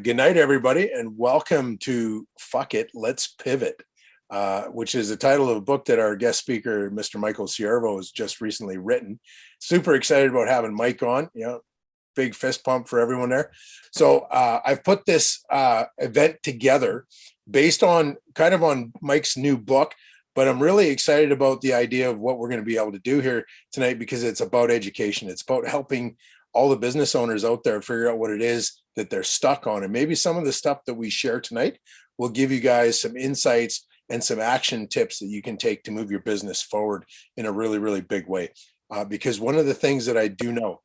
Good night, everybody, and welcome to Fuck It, Let's Pivot, which is the title of a book that our guest speaker, Mr. Michael Ciervo, has just recently written. Super excited about having Mike on. Big fist pump for everyone there. So I've put this event together based on Mike's new book, but I'm really excited about the idea of what we're going to be able to do here tonight because it's about education. It's about helping all the business owners out there figure out what it is that they're stuck on. And maybe some of the stuff that we share tonight will give you guys some insights and some action tips that you can take to move your business forward in a really, really big way. Because one of the things that I do know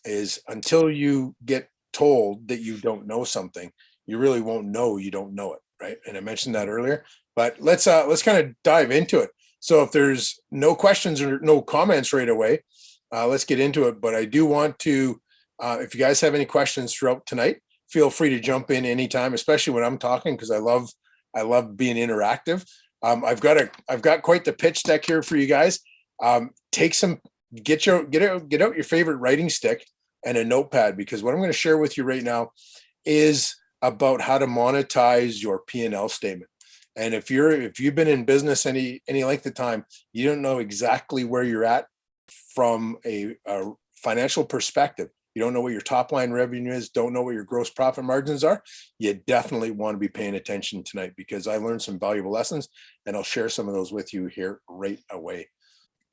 is until you get told that you don't know something, you really won't know you don't know it, right? And I mentioned that earlier, but let's kind of dive into it. So if there's no questions or no comments right away, let's get into it. But I do want to, if you guys have any questions throughout tonight, feel free to jump in anytime, especially when I'm talking, because I love being interactive. I've got quite the pitch deck here for you guys. Get out your favorite writing stick and a notepad, because what I'm going to share with you right now is about how to monetize your P&L statement. And if you've been in business any length of time, you don't know exactly where you're at from a financial perspective. You don't know what your top line revenue is, don't know what your gross profit margins are. You definitely want to be paying attention tonight, because I learned some valuable lessons and I'll share some of those with you here right away.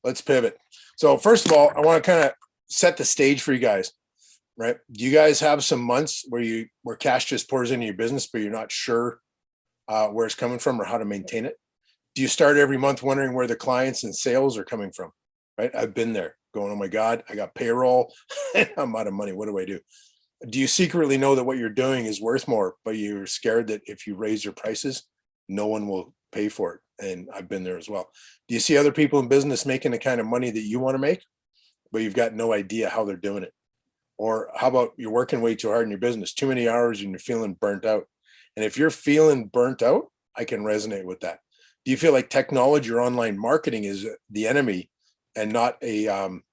Let's pivot. So first of all, I want to kind of set the stage for you guys, right? Do you guys have some months where cash just pours into your business, but you're not sure where it's coming from or how to maintain it? Do you start every month wondering where the clients and sales are coming from? Right? I've been there going, oh my God, I got payroll and I'm out of money. What do I do? Do you secretly know that what you're doing is worth more, but you're scared that if you raise your prices, no one will pay for it? And I've been there as well. Do you see other people in business making the kind of money that you want to make, but you've got no idea how they're doing it? Or how about you're working way too hard in your business, too many hours, and you're feeling burnt out? And if you're feeling burnt out, I can resonate with that. Do you feel like technology or online marketing is the enemy and not an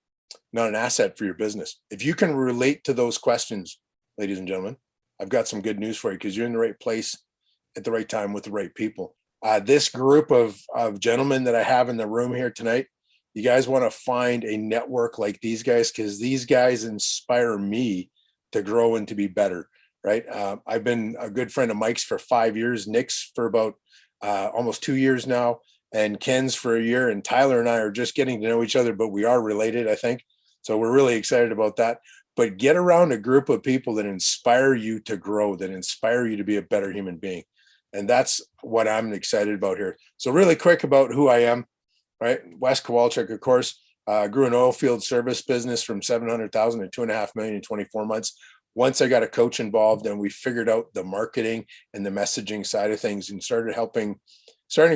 asset for your business? If you can relate to those questions, ladies and gentlemen, I've got some good news for you, because you're in the right place at the right time with the right people. This group of gentlemen that I have in the room here tonight, you guys want to find a network like these guys, because these guys inspire me to grow and to be better, right? I've been a good friend of Mike's for 5 years, Nick's for about almost 2 years now, and Ken's for a year, and Tyler and I are just getting to know each other, but we are related, I think. So we're really excited about that. But get around a group of people that inspire you to grow, that inspire you to be a better human being. And that's what I'm excited about here. So really quick about who I am, right? Wes Kowalczyk, of course, grew an oil field service business from 700,000 to 2.5 million in 24 months. Once I got a coach involved and we figured out the marketing and the messaging side of things and starting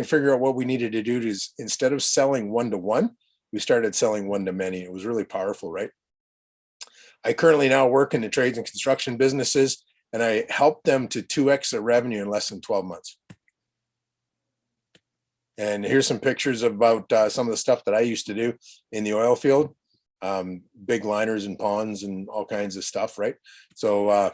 to figure out what we needed to do is, instead of selling one-to-one, we started selling one-to-many. It was really powerful, right? I currently now work in the trades and construction businesses, and I help them to 2x their revenue in less than 12 months. And here's some pictures about some of the stuff that I used to do in the oil field, big liners and ponds and all kinds of stuff, right? So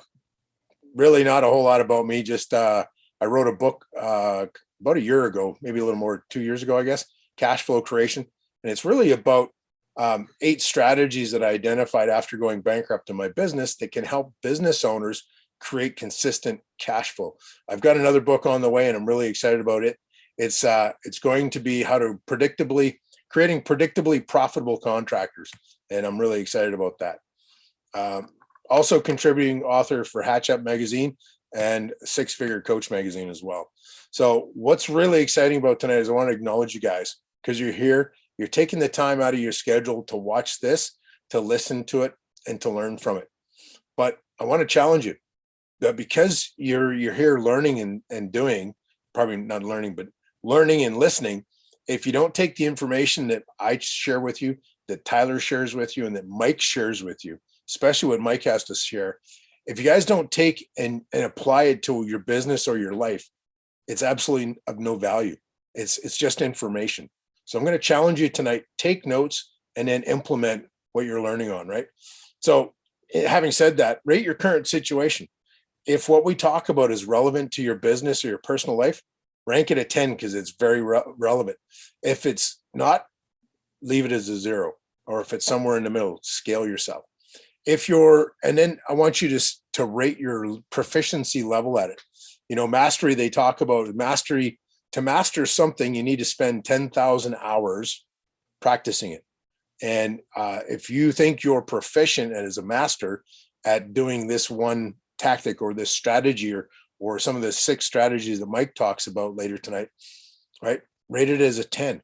really not a whole lot about me. Just I wrote a book about a year ago, maybe a little more, 2 years ago, I guess, Cash Flow Creation. And it's really about 8 strategies that I identified after going bankrupt in my business that can help business owners create consistent cash flow. I've got another book on the way, and I'm really excited about it. It's going to be how to creating predictably profitable contractors. And I'm really excited about that. Also contributing author for Hatch Up Magazine and Six Figure Coach Magazine as well. So what's really exciting about tonight is I want to acknowledge you guys, because you're here, you're taking the time out of your schedule to watch this, to listen to it, and to learn from it. But I want to challenge you that because you're here learning and doing, probably not learning, but learning and listening, if you don't take the information that I share with you, that Tyler shares with you, and that Mike shares with you, especially what Mike has to share, if you guys don't take and apply it to your business or your life, it's absolutely of no value. It's just information. So I'm going to challenge you tonight, take notes and then implement what you're learning on, right? So having said that, rate your current situation. If what we talk about is relevant to your business or your personal life, rank it a 10 because it's very relevant. If it's not, leave it as a 0. Or if it's somewhere in the middle, scale yourself. And then I want you to rate your proficiency level at it. Mastery, they talk about mastery. To master something, you need to spend 10,000 hours practicing it. And if you think you're proficient and as a master at doing this one tactic or this strategy or some of the 6 strategies that Mike talks about later tonight, right? Rate it as a 10.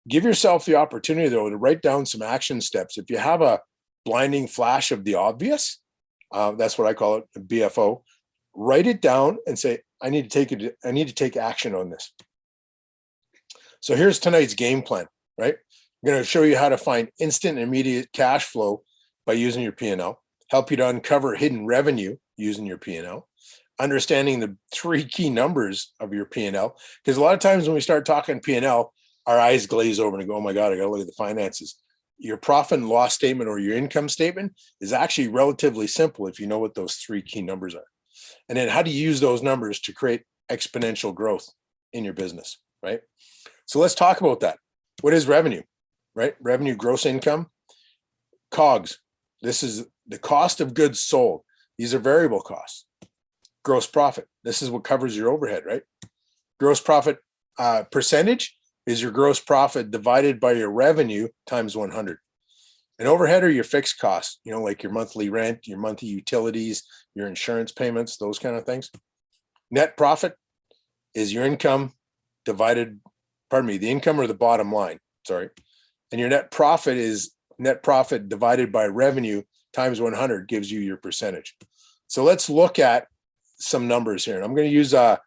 Give yourself the opportunity, though, to write down some action steps. If you have a blinding flash of the obvious, that's what I call it, a BFO, write it down and say, I need to take action on this. So here's tonight's game plan, right? I'm going to show you how to find instant and immediate cash flow by using your P&L, help you to uncover hidden revenue using your P&L, understanding the 3 key numbers of your P&L. Because a lot of times when we start talking P&L, our eyes glaze over and go, oh my God, I got to look at the finances. Your profit and loss statement or your income statement is actually relatively simple if you know what those 3 key numbers are. And then how do you use those numbers to create exponential growth in your business, right? So let's talk about that. What is revenue, right? Revenue, gross income. COGS, this is the cost of goods sold. These are variable costs. Gross profit, this is what covers your overhead, right? Gross profit percentage is your gross profit divided by your revenue times 100. And overhead are your fixed costs, like your monthly rent, your monthly utilities, your insurance payments, those kind of things. Net profit is your income divided, the income or the bottom line, sorry. And your net profit is net profit divided by revenue times 100 gives you your percentage. So let's look at some numbers here. And I'm going to use a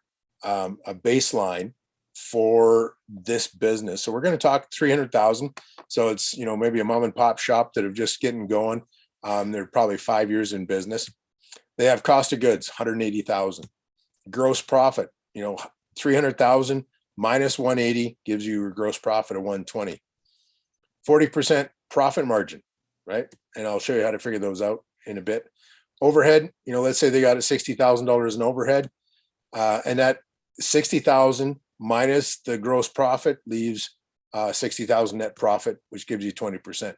baseline for this business. So we're going to talk 300,000. So it's, maybe a mom and pop shop that are just getting going. They're probably 5 years in business. They have cost of goods, 180,000. Gross profit, 300,000 minus 180 gives you your gross profit of 120. 40% profit margin, right? And I'll show you how to figure those out in a bit. Overhead, let's say they got a $60,000 in overhead, and that 60,000 minus the gross profit leaves 60,000 net profit, which gives you 20%.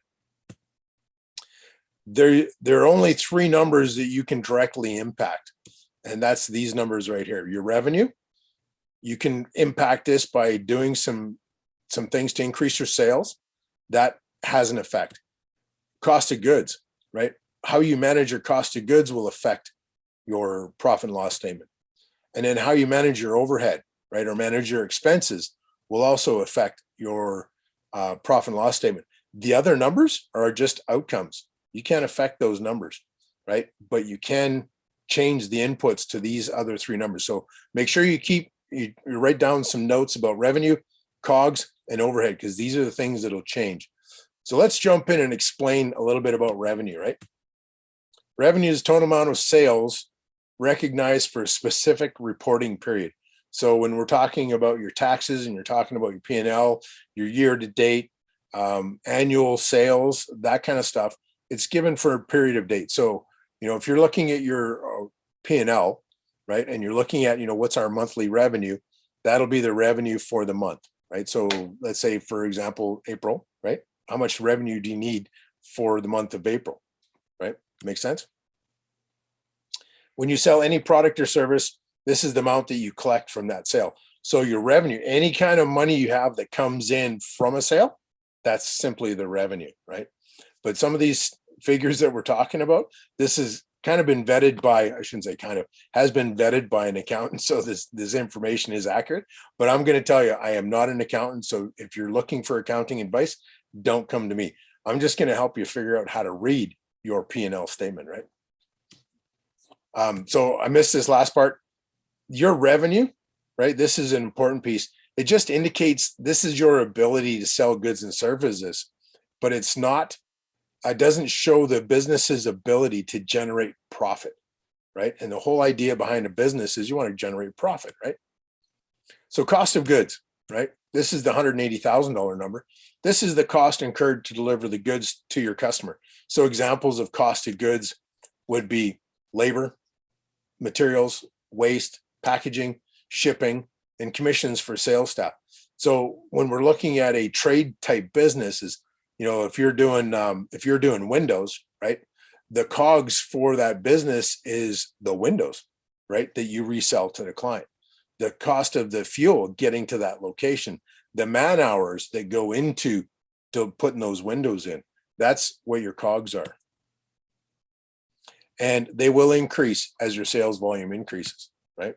There are only 3 numbers that you can directly impact, and that's these numbers right here. Your revenue, you can impact this by doing some things to increase your sales. That has an effect. Cost of goods, right? How you manage your cost of goods will affect your profit and loss statement. And then how you manage your overhead, right, or manage your expenses will also affect your profit and loss statement. The other numbers are just outcomes. You can't affect those numbers, right? But you can change the inputs to these other 3 numbers. So make sure you write down some notes about revenue, COGS, and overhead, because these are the things that'll change. So let's jump in and explain a little bit about revenue, right? Revenue is total amount of sales recognized for a specific reporting period. So when we're talking about your taxes and you're talking about your P&L, your year to date, annual sales, that kind of stuff, it's given for a period of date. So, if you're looking at your P&L, right, and you're looking at, what's our monthly revenue, that'll be the revenue for the month, right? So let's say, for example, April, right? How much revenue do you need for the month of April, right? Makes sense? When you sell any product or service, this is the amount that you collect from that sale. So your revenue, any kind of money you have that comes in from a sale, that's simply the revenue, right? But some of these figures that we're talking about, this has kind of been vetted by, I shouldn't say kind of, has been vetted by an accountant. So this information is accurate, but I'm going to tell you, I am not an accountant. So if you're looking for accounting advice, don't come to me. I'm just going to help you figure out how to read your P&L statement, right? So I missed this last part. Your revenue, right? This is an important piece. It just indicates this is your ability to sell goods and services, but it's not, it doesn't show the business's ability to generate profit, right? And the whole idea behind a business is you want to generate profit, right? So cost of goods, right? This is the $180,000 number. This is the cost incurred to deliver the goods to your customer. So examples of cost of goods would be labor, materials, waste, packaging, shipping, and commissions for sales staff. So when we're looking at a trade type business, is, you know, if you're doing windows, right? The COGS for that business is the windows, right? That you resell to the client. The cost of the fuel getting to that location, the man hours that go into putting those windows in. That's what your COGS are. And they will increase as your sales volume increases, right?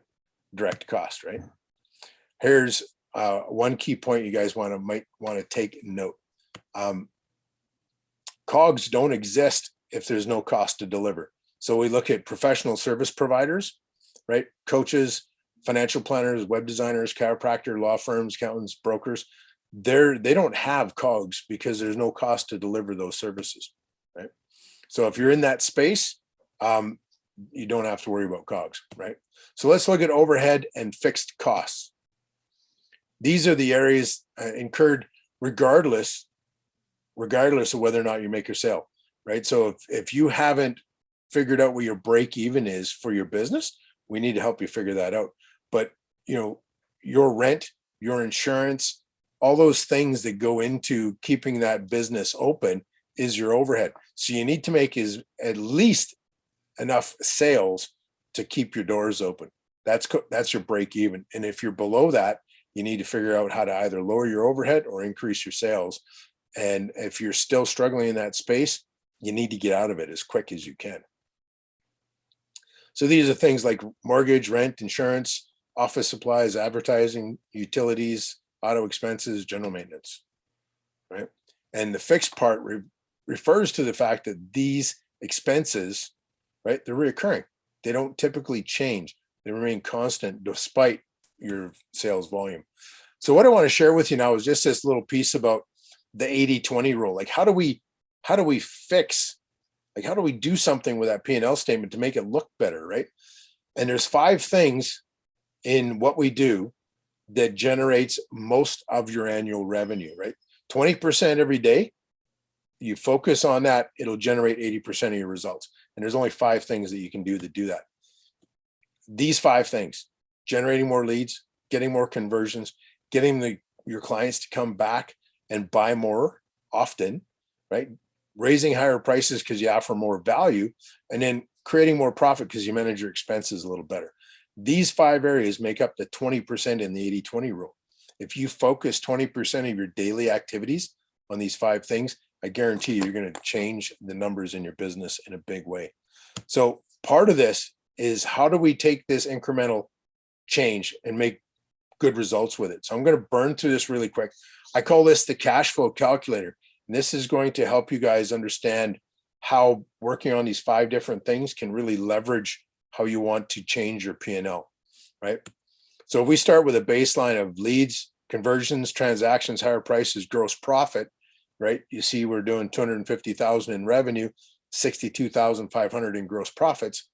Direct cost, right? Here's one key point you guys might want to take note. COGS don't exist if there's no cost to deliver. So we look at professional service providers, right? Coaches, financial planners, web designers, chiropractor, law firms, accountants, brokers. They don't have COGS because there's no cost to deliver those services, right? So if you're in that space, you don't have to worry about COGS, right? So let's look at overhead and fixed costs. These are the areas incurred regardless of whether or not you make your sale, right? So if you haven't figured out what your break even is for your business, we need to help you figure that out. But, you know, your rent, your insurance, all those things that go into keeping that business open is your overhead. So you need to make at least enough sales to keep your doors open. That's your break even. And if you're below that, you need to figure out how to either lower your overhead or increase your sales. And if you're still struggling in that space, you need to get out of it as quick as you can. So these are things like mortgage, rent, insurance, office supplies, advertising, utilities, auto expenses, general maintenance, right? And the fixed part refers to the fact that these expenses, right, they're recurring. They don't typically change. They remain constant despite your sales volume. So what I want to share with you now is just this little piece about the 80-20 rule. Like how do we fix, like how do we do something with that P&L statement to make it look better, right? And there's 5 things in what we do that generates most of your annual revenue, right? 20% every day. You focus on that, it'll generate 80% of your results. And there's only 5 things that you can do to do that. These 5 things: generating more leads, getting more conversions, getting your clients to come back and buy more often, right? Raising higher prices because you offer more value, and then creating more profit because you manage your expenses a little better. These 5 areas make up the 20% in the 80-20 rule. If you focus 20% of your daily activities on these 5 things, I guarantee you're going to change the numbers in your business in a big way. So part of this is, how do we take this incremental change and make good results with it? So I'm going to burn through this really quick. I call this the cash flow calculator. And this is going to help you guys understand how working on these 5 different things can really leverage how you want to change your P&L, right? So if we start with a baseline of leads, conversions, transactions, higher prices, gross profit, right? You see we're doing 250,000 in revenue, 62,500 in gross profits.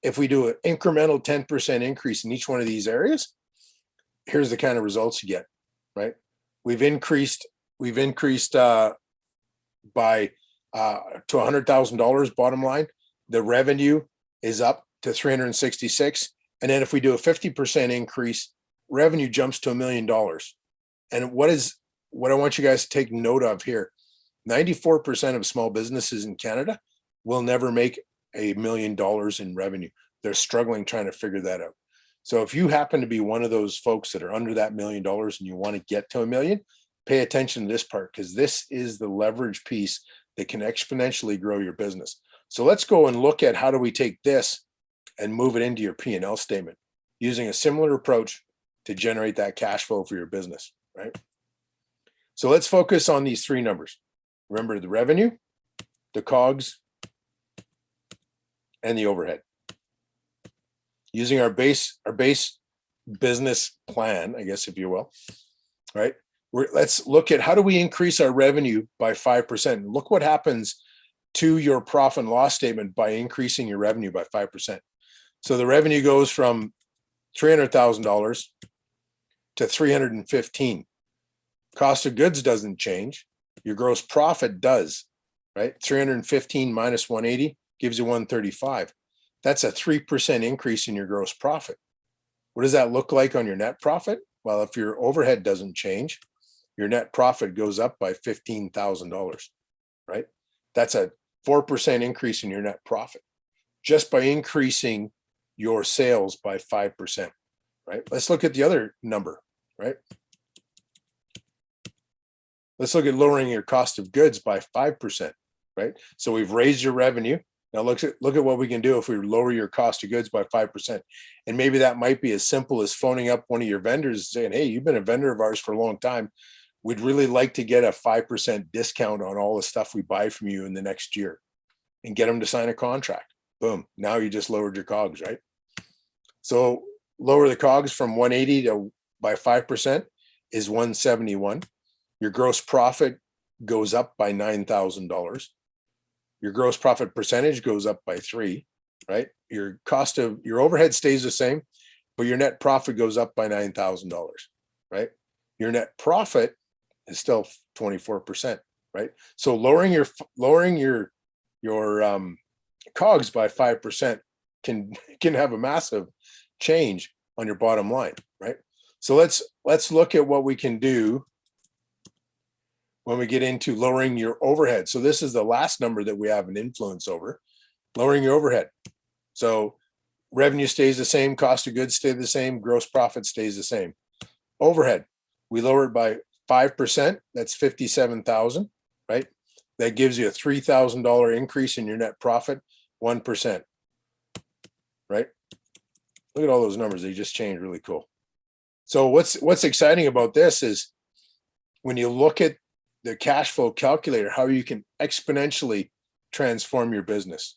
If we do an incremental 10% increase in each one of these areas, here's the kind of results you get, right? We've increased by to $100,000 bottom line. The revenue is up to 366. And then if we do a 50% increase, revenue jumps to $1 million. And what I want you guys to take note of here, 94% of small businesses in Canada will never make $1 million in revenue. They're struggling trying to figure that out. So if you happen to be one of those folks that are under that $1 million and you want to get to $1 million, pay attention to this part, because this is the leverage piece that can exponentially grow your business. So let's go and look at how do we take this and move it into your P&L statement using a similar approach to generate that cash flow for your business, right? So let's focus on these 3 numbers. Remember the revenue, the COGS, and the overhead. Using our base business plan, I guess, if you will, right? Let's look at how do we increase our revenue by 5%. Look what happens to your profit and loss statement by increasing your revenue by 5%. So the revenue goes from $300,000 to 315. Cost of goods doesn't change. Your gross profit does, right? 315 minus 180 gives you 135. That's a 3% increase in your gross profit. What does that look like on your net profit? Well, if your overhead doesn't change, your net profit goes up by $15,000, right? That's a 4% increase in your net profit just by increasing your sales by 5%, right? Let's look at the other number, right? Let's look at lowering your cost of goods by 5%, right? So we've raised your revenue. Now look at what we can do if we lower your cost of goods by 5%. And maybe that might be as simple as phoning up one of your vendors saying, hey, you've been a vendor of ours for a long time. We'd really like to get a 5% discount on all the stuff we buy from you in the next year, and get them to sign a contract. Boom. Now you just lowered your COGS, right? So lower the COGS from 180 to by 5% is 171. Your gross profit goes up by $9,000. Your gross profit percentage goes up by 3, right? Your cost of your overhead stays the same, but your net profit goes up by $9,000, right? Your net profit is still 24%, right? So lowering your COGS by 5% can have a massive change on your bottom line, right? So let's look at what we can do when we get into lowering your overhead. So this is the last number that we have an influence over, lowering your overhead. So revenue stays the same, cost of goods stay the same, gross profit stays the same. Overhead, we lower it by 5%, that's 57,000, right? That gives you a $3,000 increase in your net profit, 1%, right? Look at all those numbers, they just changed, really cool. So what's exciting about this is when you look at the cash flow calculator, how you can exponentially transform your business.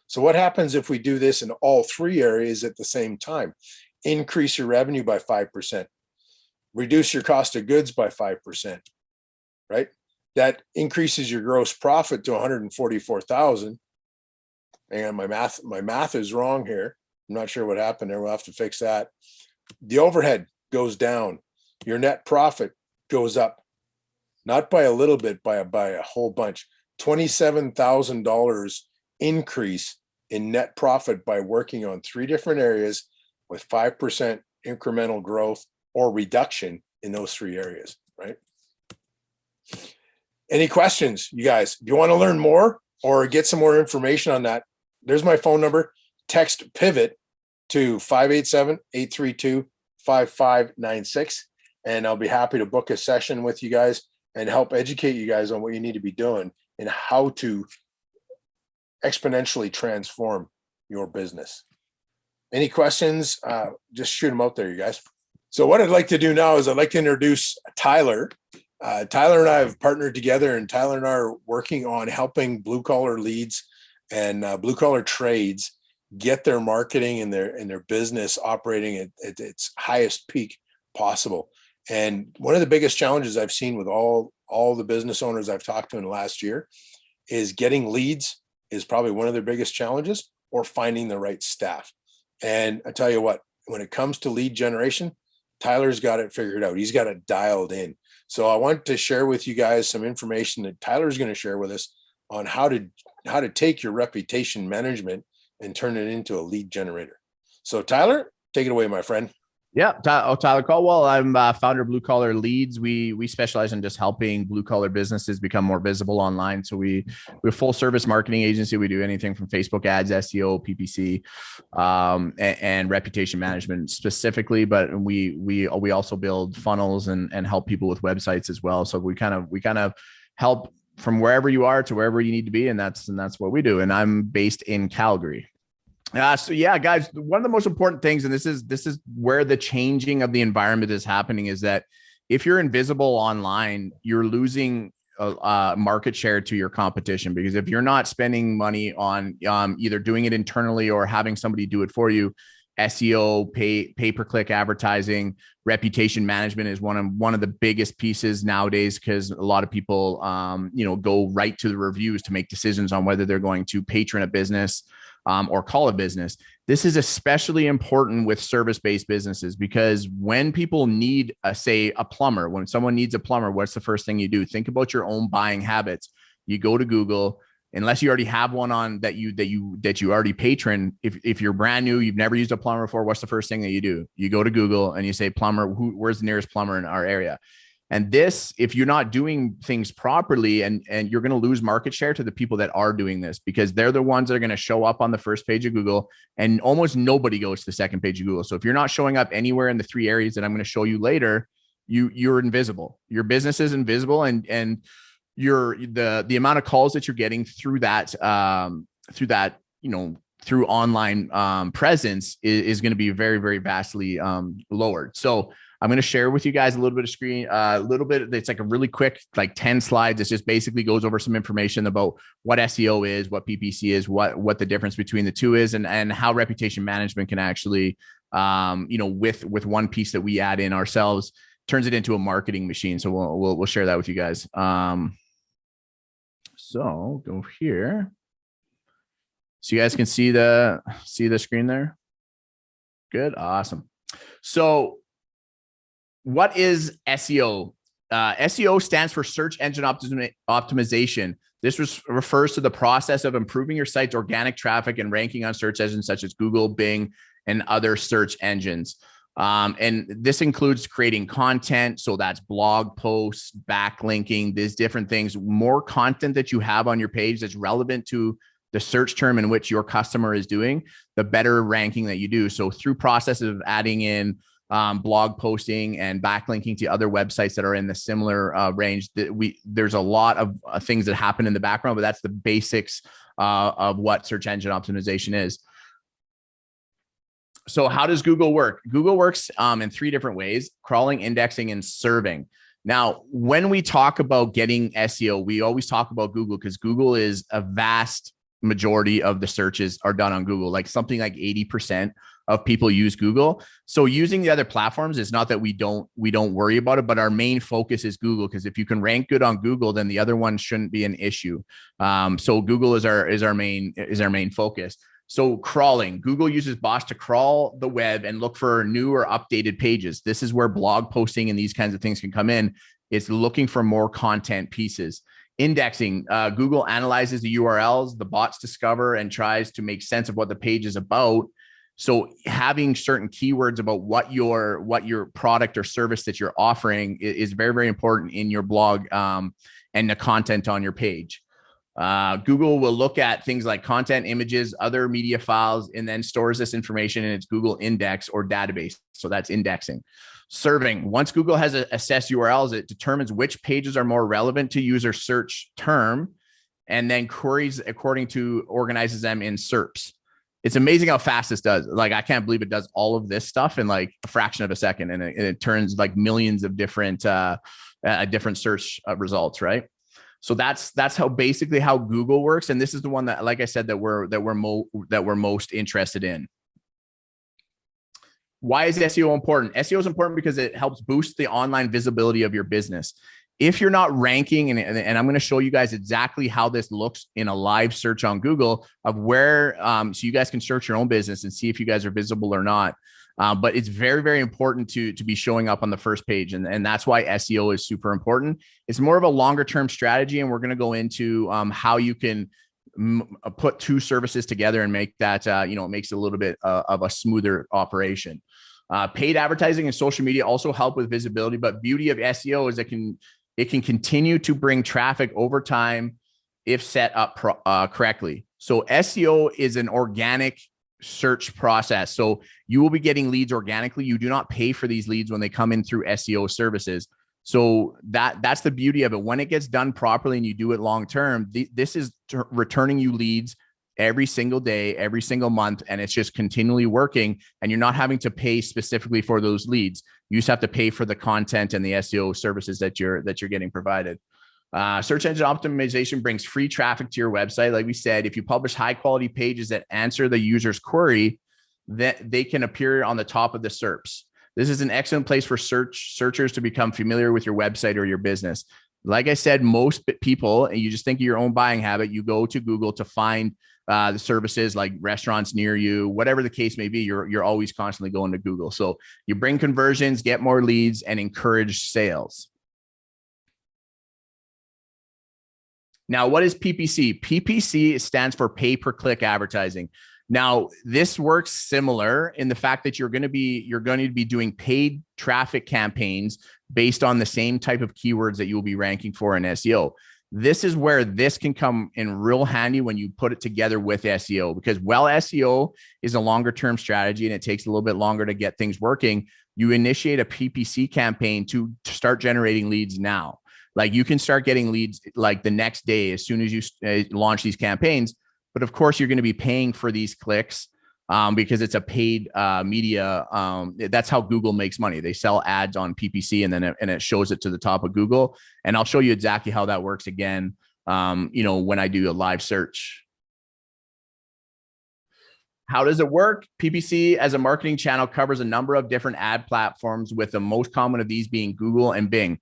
So what happens if we do this in all 3 areas at the same time? Increase your revenue by 5%, reduce your cost of goods by 5%, right? That increases your gross profit to 144,000. And my math is wrong here. I'm not sure what happened there. We'll have to fix that. The overhead goes down. Your net profit goes up. Not by a little bit, by a whole bunch. $27,000 increase in net profit by working on 3 different areas with 5% incremental growth or reduction in those 3 areas, right? Any questions, you guys? If you want to learn more or get some more information on that, there's my phone number. Text PIVOT to 587-832-5596, and I'll be happy to book a session with you guys and help educate you guys on what you need to be doing and how to exponentially transform your business. Any questions? Just shoot them out there, you guys. So what I'd like to do now is I'd like to introduce Tyler. Tyler and I have partnered together, and Tyler and I are working on helping blue collar leads and blue collar trades get their marketing and their business operating at its highest peak possible. And one of the biggest challenges I've seen with all the business owners I've talked to in the last year is getting leads is probably one of their biggest challenges, or finding the right staff. And I tell you what, when it comes to lead generation, Tyler's got it figured out. He's got it dialed in. So I want to share with you guys some information that Tyler's going to share with us on how to take your reputation management and turn it into a lead generator. So Tyler, take it away, my friend. Yeah, Tyler Caldwell. I'm founder of Blue Collar Leads. We specialize in just helping blue collar businesses become more visible online. So we're a full service marketing agency. We do anything from Facebook ads, SEO, PPC, and reputation management specifically. But we also build funnels and help people with websites as well. So we kind of help from wherever you are to wherever you need to be, and that's what we do. And I'm based in Calgary. So yeah, guys, one of the most important things, and this is where the changing of the environment is happening, is that if you're invisible online, you're losing market share to your competition, because if you're not spending money on either doing it internally or having somebody do it for you, SEO, pay-per-click advertising, reputation management is one of the biggest pieces nowadays, because a lot of people, go right to the reviews to make decisions on whether they're going to patron a business or call a business. This is especially important with service-based businesses, because when people need say a plumber, when someone needs a plumber, what's the first thing you do? Think about your own buying habits. You go to Google, unless you already have one on that you already patron. If you're brand new, you've never used a plumber before, what's the first thing that you do? You go to Google and you say plumber, where's the nearest plumber in our area? And this, if you're not doing things properly, and you're going to lose market share to the people that are doing this, because they're the ones that are going to show up on the first page of Google, and almost nobody goes to the second page of Google. So if you're not showing up anywhere in the 3 areas that I'm going to show you later, you're invisible. Your business is invisible, and the amount of calls that you're getting through that, through online presence is going to be very, very vastly lowered. So I'm going to share with you guys a little bit of screen, it's like a really quick, like 10 slides. It just basically goes over some information about what SEO is, what PPC is, what the difference between the two is, and how reputation management can actually, with one piece that we add in ourselves, turns it into a marketing machine. So we'll share that with you guys. So go here. So you guys can see the screen there. Good. Awesome. So what is SEO? SEO stands for search engine optimization. This refers to the process of improving your site's organic traffic and ranking on search engines such as Google, Bing, and other search engines. And this includes creating content. So that's blog posts, backlinking, these different things, more content that you have on your page that's relevant to the search term in which your customer is doing, the better ranking that you do. So through processes of adding in blog posting and backlinking to other websites that are in the similar range, there's a lot of things that happen in the background, but that's the basics of what search engine optimization is. So how does Google work? Google works in 3 different ways: crawling, indexing, and serving. Now, when we talk about getting SEO, we always talk about Google, because Google is a vast majority of the searches are done on Google, like something like 80% of people use Google. So using the other platforms is not that we don't worry about it, but our main focus is Google, because if you can rank good on Google, then the other one shouldn't be an issue. So Google is our main focus. So crawling, Google uses bots to crawl the web and look for new or updated pages. This is where blog posting and these kinds of things can come in. It's looking for more content pieces. Indexing, Google analyzes the URLs, the bots discover and tries to make sense of what the page is about. So having certain keywords about what your product or service that you're offering is very, very important in your blog and the content on your page. Google will look at things like content, images, other media files, and then stores this information in its Google index or database. So that's indexing. Serving, once Google has assessed URLs, it determines which pages are more relevant to user search term, and then queries according to organizes them in SERPs. It's amazing how fast this does. Like, I can't believe it does all of this stuff in like a fraction of a second, and it turns like millions of different search results, right? So that's how basically how Google works, and this is the one that, like I said, that we're most interested in. Why is SEO important? SEO is important because it helps boost the online visibility of your business. If you're not ranking, and I'm going to show you guys exactly how this looks in a live search on Google of where, so you guys can search your own business and see if you guys are visible or not. But it's very, very important to be showing up on the first page. And that's why SEO is super important. It's more of a longer term strategy. And we're going to go into how you can put 2 services together and make that, it makes it a little bit of a smoother operation. Paid advertising and social media also help with visibility, but beauty of SEO is it can continue to bring traffic over time if set up correctly. So SEO is an organic search process. So you will be getting leads organically. You do not pay for these leads when they come in through SEO services. So that's the beauty of it. When it gets done properly and you do it long term, this is returning you leads every single day, every single month, and it's just continually working, and you're not having to pay specifically for those leads. You just have to pay for the content and the SEO services that you're getting provided. Search engine optimization brings free traffic to your website. Like we said, if you publish high quality pages that answer the user's query, that they can appear on the top of the SERPs. This is an excellent place for searchers to become familiar with your website or your business. Like I said, most people, and you just think of your own buying habit, you go to Google to find the services like restaurants near you, whatever the case may be. You're always constantly going to Google. So you bring conversions, get more leads, and encourage sales. Now, what is PPC? PPC stands for pay per click advertising. Now, this works similar in the fact that you're going to be doing paid traffic campaigns based on the same type of keywords that you'll be ranking for in SEO. This is where this can come in real handy when you put it together with SEO, because while SEO is a longer term strategy and it takes a little bit longer to get things working, you initiate a PPC campaign to start generating leads now. Like you can start getting leads like the next day as soon as you launch these campaigns. But of course, you're going to be paying for these clicks because it's a paid media. That's how Google makes money. They sell ads on PPC and then it shows it to the top of Google. And I'll show you exactly how that works again, when I do a live search. How does it work? PPC as a marketing channel covers a number of different ad platforms, with the most common of these being Google and Bing.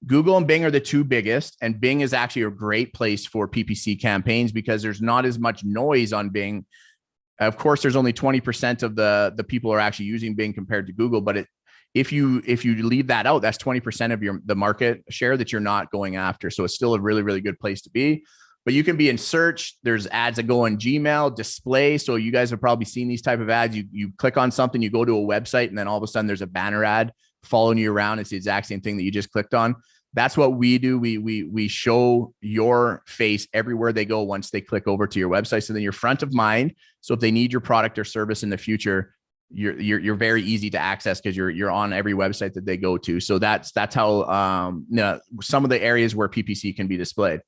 Google and Bing are the two biggest, and Bing is actually a great place for PPC campaigns because there's not as much noise on Bing. Of course, there's only 20% of the people are actually using Bing compared to Google, but if you leave that out, that's 20% of the market share that you're not going after. So it's still a really, really good place to be. But you can be in search. There's ads that go on Gmail, display. So you guys have probably seen these type of ads. You click on something, you go to a website, and then all of a sudden there's a banner ad following you around. It's the exact same thing that you just clicked on. That's what we do. We show your face everywhere they go once they click over to your website. So then you're front of mind. So if they need your product or service in the future, you're very easy to access because you're on every website that they go to. So that's how some of the areas where PPC can be displayed.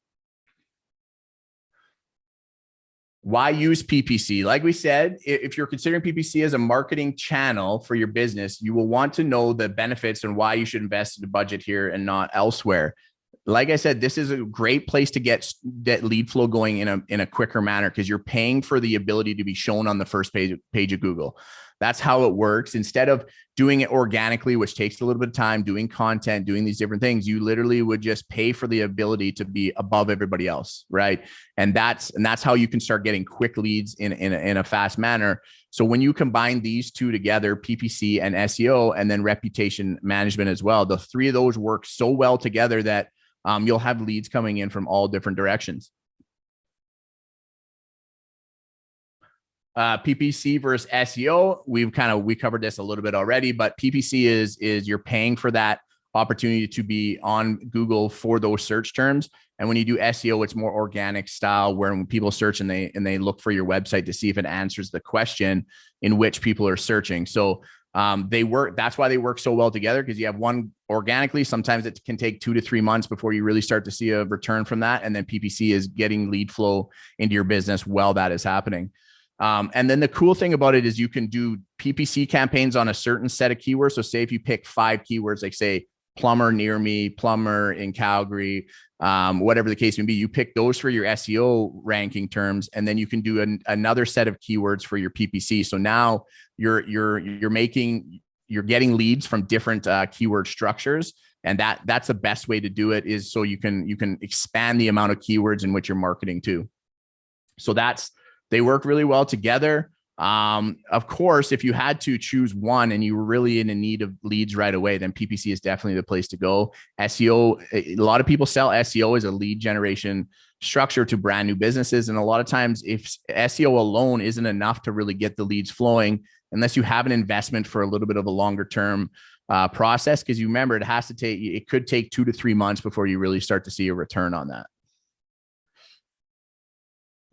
Why use PPC? Like we said, if you're considering PPC as a marketing channel for your business, you will want to know the benefits and why you should invest in the budget here and not elsewhere. Like I said, this is a great place to get lead flow going in a quicker manner because you're paying for the ability to be shown on the first page of Google. That's how it works. Instead of doing it organically, which takes a little bit of time, doing content, doing these different things, you literally would just pay for the ability to be above everybody else, right? And that's how you can start getting quick leads in a fast manner. So when you combine these two together, PPC and SEO, and then reputation management as well, the three of those work so well together that you'll have leads coming in from all different directions. PPC versus SEO. We covered this a little bit already, but PPC is you're paying for that opportunity to be on Google for those search terms. And when you do SEO, it's more organic style, where when people search and they look for your website to see if it answers the question in which people are searching. So they work. That's why they work so well together, because you have one organically. Sometimes it can take 2 to 3 months before you really start to see a return from that. And then PPC is getting lead flow into your business while that is happening. And then the cool thing about it is you can do PPC campaigns on a certain set of keywords. So say if you pick 5 keywords, like say plumber near me, plumber in Calgary, whatever the case may be, you pick those for your SEO ranking terms, and then you can do another set of keywords for your PPC. So now you're getting leads from different keyword structures. And that's the best way to do it, is so you can expand the amount of keywords in which you're marketing to. So they work really well together. Of course, if you had to choose one and you were really in a need of leads right away, then PPC is definitely the place to go. SEO, a lot of people sell SEO as a lead generation structure to brand new businesses. And a lot of times, if SEO alone isn't enough to really get the leads flowing, unless you have an investment for a little bit of a longer term process, because you remember it could take 2 to 3 months before you really start to see a return on that.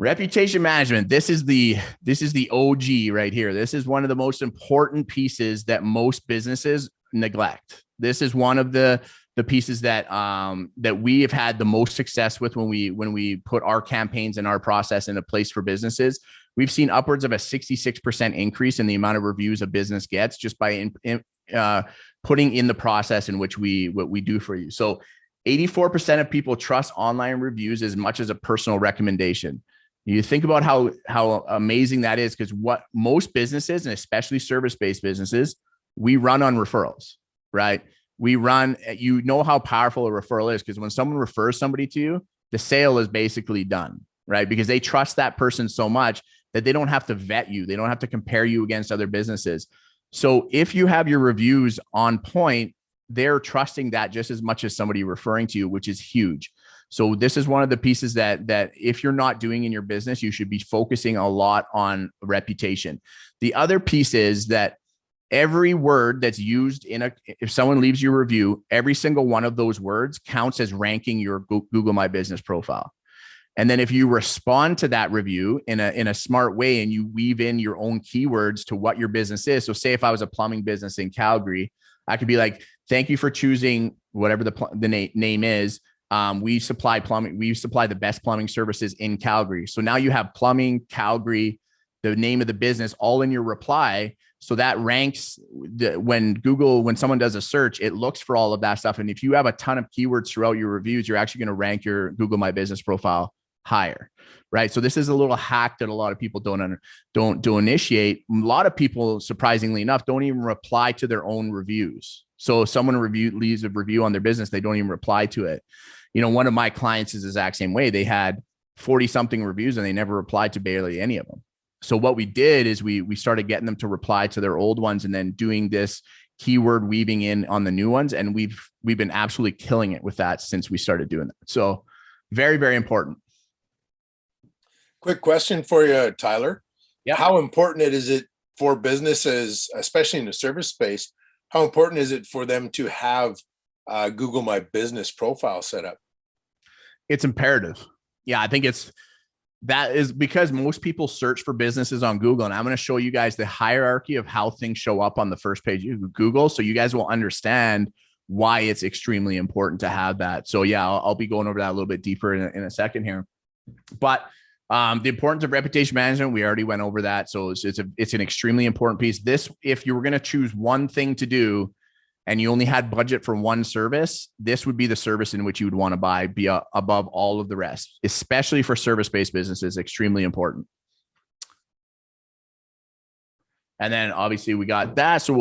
Reputation management. This is the OG right here. This is one of the most important pieces that most businesses neglect. This is one of the pieces that we have had the most success with when we put our campaigns and our process into place for businesses. We've seen upwards of a 66% increase in the amount of reviews a business gets just by putting in the process in which what we do for you. So 84% of people trust online reviews as much as a personal recommendation. You think about how amazing that is, because what most businesses, and especially service-based businesses, we run on referrals, right? You know how powerful a referral is, because when someone refers somebody to you, the sale is basically done, right? Because they trust that person so much that they don't have to vet you. They don't have to compare you against other businesses. So if you have your reviews on point, they're trusting that just as much as somebody referring to you, which is huge. So this is one of the pieces that if you're not doing in your business, you should be focusing a lot on reputation. The other piece is that every word that's used if someone leaves you a review, every single one of those words counts as ranking your Google My Business profile. And then if you respond to that review in a smart way and you weave in your own keywords to what your business is. So say if I was a plumbing business in Calgary, I could be like, thank you for choosing whatever the name is. We supply plumbing. We supply the best plumbing services in Calgary. So now you have plumbing, Calgary, the name of the business, all in your reply. So that ranks when someone does a search, it looks for all of that stuff. And if you have a ton of keywords throughout your reviews, you're actually going to rank your Google My Business profile higher, right? So this is a little hack that a lot of people don't initiate. A lot of people, surprisingly enough, don't even reply to their own reviews. So if someone leaves a review on their business, they don't even reply to it. One of my clients is the exact same way. They had 40 something reviews and they never replied to barely any of them. So what we did is we started getting them to reply to their old ones and then doing this keyword weaving in on the new ones. And we've been absolutely killing it with that since we started doing that. So very, very important. Quick question for you, Tyler. Yeah. How important is it for businesses, especially in the service space, how important is it for them to have Google My Business profile set up? It's imperative. Yeah, I think that is because most people search for businesses on Google. And I'm going to show you guys the hierarchy of how things show up on the first page of Google. So you guys will understand why it's extremely important to have that. So yeah, I'll be going over that a little bit deeper in a second here. But the importance of reputation management, we already went over that. So it's an extremely important piece. This, if you were going to choose one thing to do and you only had budget for one service, this would be the service in which you would want to buy above all of the rest, especially for service-based businesses, extremely important. And then obviously we got that. So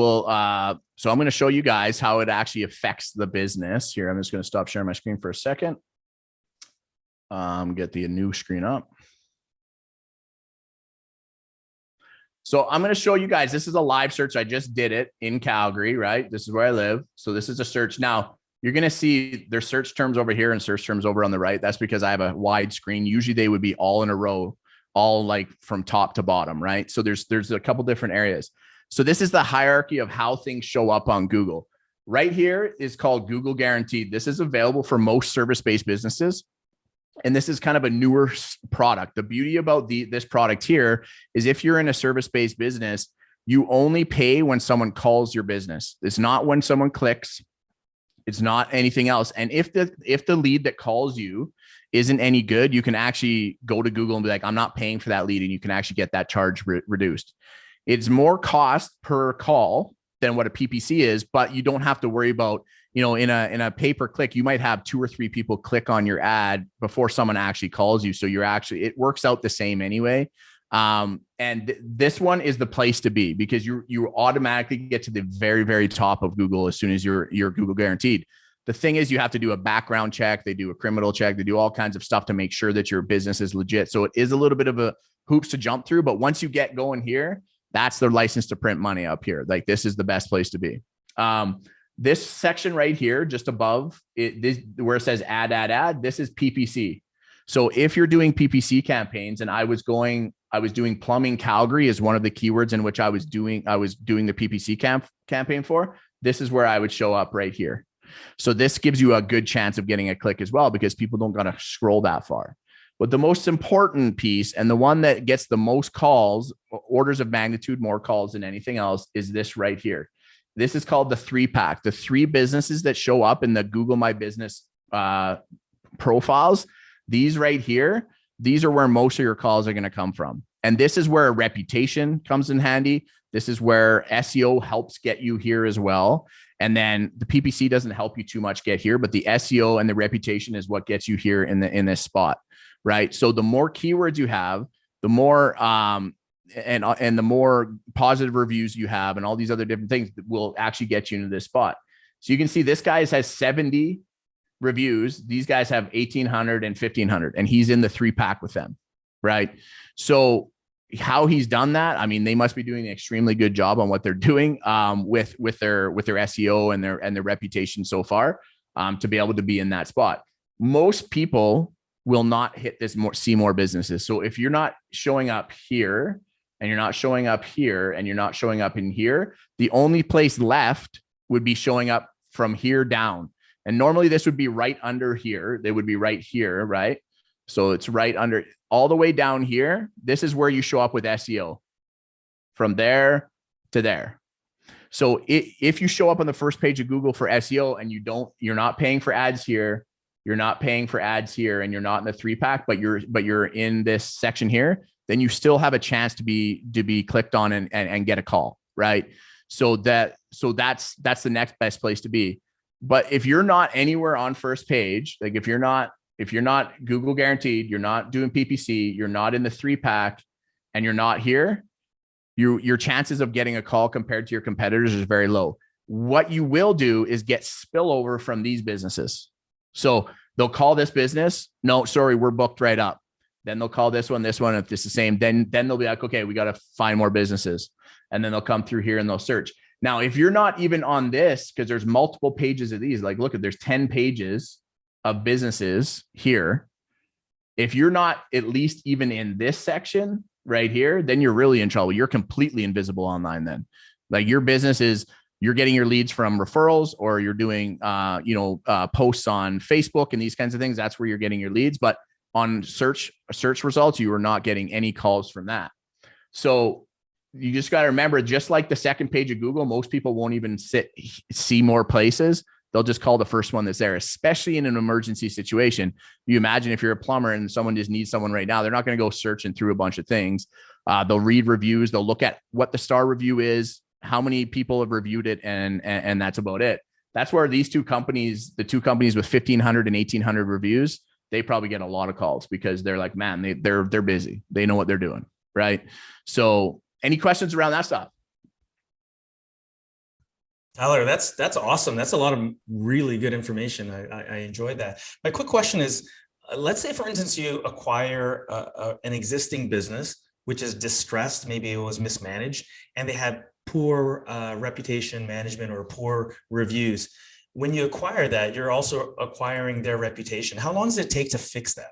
so I'm going to show you guys how it actually affects the business here. I'm just going to stop sharing my screen for a second. Get the new screen up. So I'm going to show you guys, this is a live search. I just did it in Calgary, right? This is where I live. So this is a search. Now you're going to see there's search terms over here and search terms over on the right. That's because I have a wide screen. Usually they would be all in a row, all like from top to bottom, right? So there's a couple different areas. So this is the hierarchy of how things show up on Google. Right here is called Google Guaranteed. This is available for most service-based businesses. And this is kind of a newer product. The beauty about this product here is if you're in a service-based business, you only pay when someone calls your business. It's not when someone clicks. It's not anything else. And if the lead that calls you isn't any good, you can actually go to Google and be like, I'm not paying for that lead. And you can actually get that charge reduced. It's more cost per call than what a PPC is, but you don't have to worry about, in a pay-per-click, you might have 2 or 3 people click on your ad before someone actually calls you. So it works out the same anyway. And this one is the place to be because you automatically get to the very, very top of Google as soon as you're Google Guaranteed. The thing is, you have to do a background check. They do a criminal check. They do all kinds of stuff to make sure that your business is legit. So it is a little bit of a hoops to jump through. But once you get going here, that's their license to print money up here. Like this is the best place to be. This section right here, just above it, where it says ad, this is PPC. So if you're doing PPC campaigns, and I was doing plumbing Calgary as one of the keywords in which I was doing the PPC campaign for, this is where I would show up right here. So this gives you a good chance of getting a click as well, because people don't gotta scroll that far. But the most important piece, and the one that gets the most calls, orders of magnitude more calls than anything else, is this right here. This is called the 3-pack. The 3 businesses that show up in the Google My Business profiles, these right here, these are where most of your calls are going to come from. And this is where reputation comes in handy. This is where SEO helps get you here as well. And then the PPC doesn't help you too much get here, but the SEO and the reputation is what gets you here in this spot, right? So the more keywords you have, the more and the more positive reviews you have and all these other different things that will actually get you into this spot. So you can see this guy has 70 reviews. These guys have 1,800 and 1,500, and he's in the 3-pack with them, right? So how he's done that, I mean, they must be doing an extremely good job on what they're doing with their SEO and their reputation so far to be able to be in that spot. most people will not hit this see more businesses. So if you're not showing up here and you're not showing up here and you're not showing up in here, the only place left would be showing up from here down. And normally this would be right under here. They would be right here, right? So it's right under all the way down here. This is where you show up with SEO from there to there. So if you show up on the first page of Google for SEO and you're not paying for ads here, you're not paying for ads here, and you're not in the 3-pack, but you're in this section here, then you still have a chance to be clicked on and get a call, right? So that's the next best place to be. But if you're not anywhere on first page, like if you're not Google guaranteed, you're not doing PPC, you're not in the 3-pack, and you're not here, your chances of getting a call compared to your competitors is very low. What you will do is get spillover from these businesses. So they'll call this business. No, sorry, we're booked right up. Then they'll call this one. If it's the same, then they'll be like, okay, we got to find more businesses. And then they'll come through here and they'll search. Now, if you're not even on this, because there's multiple pages of these, like, look, there's 10 pages of businesses here. If you're not at least even in this section right here, then you're really in trouble. You're completely invisible online then. Like your business is, you're getting your leads from referrals, or you're doing, posts on Facebook and these kinds of things. That's where you're getting your leads. But on search results, you are not getting any calls from that. So you just got to remember, just like the second page of Google, most people won't even see more places. They'll just call the first one that's there, especially in an emergency situation. You imagine if you're a plumber and someone just needs someone right now, they're not going to go searching through a bunch of things. They'll read reviews. They'll look at what the star review is, how many people have reviewed it, and that's about it. That's where these two companies, the two companies with 1,500 and 1,800 reviews, they probably get a lot of calls because they're like, man, they're busy. They know what they're doing, right? So any questions around that stuff? Tyler, that's awesome. That's a lot of really good information. I enjoyed that. My quick question is, let's say, for instance, you acquire an existing business, which is distressed. Maybe it was mismanaged and they had poor reputation management or poor reviews. When you acquire that, you're also acquiring their reputation. How long does it take to fix that?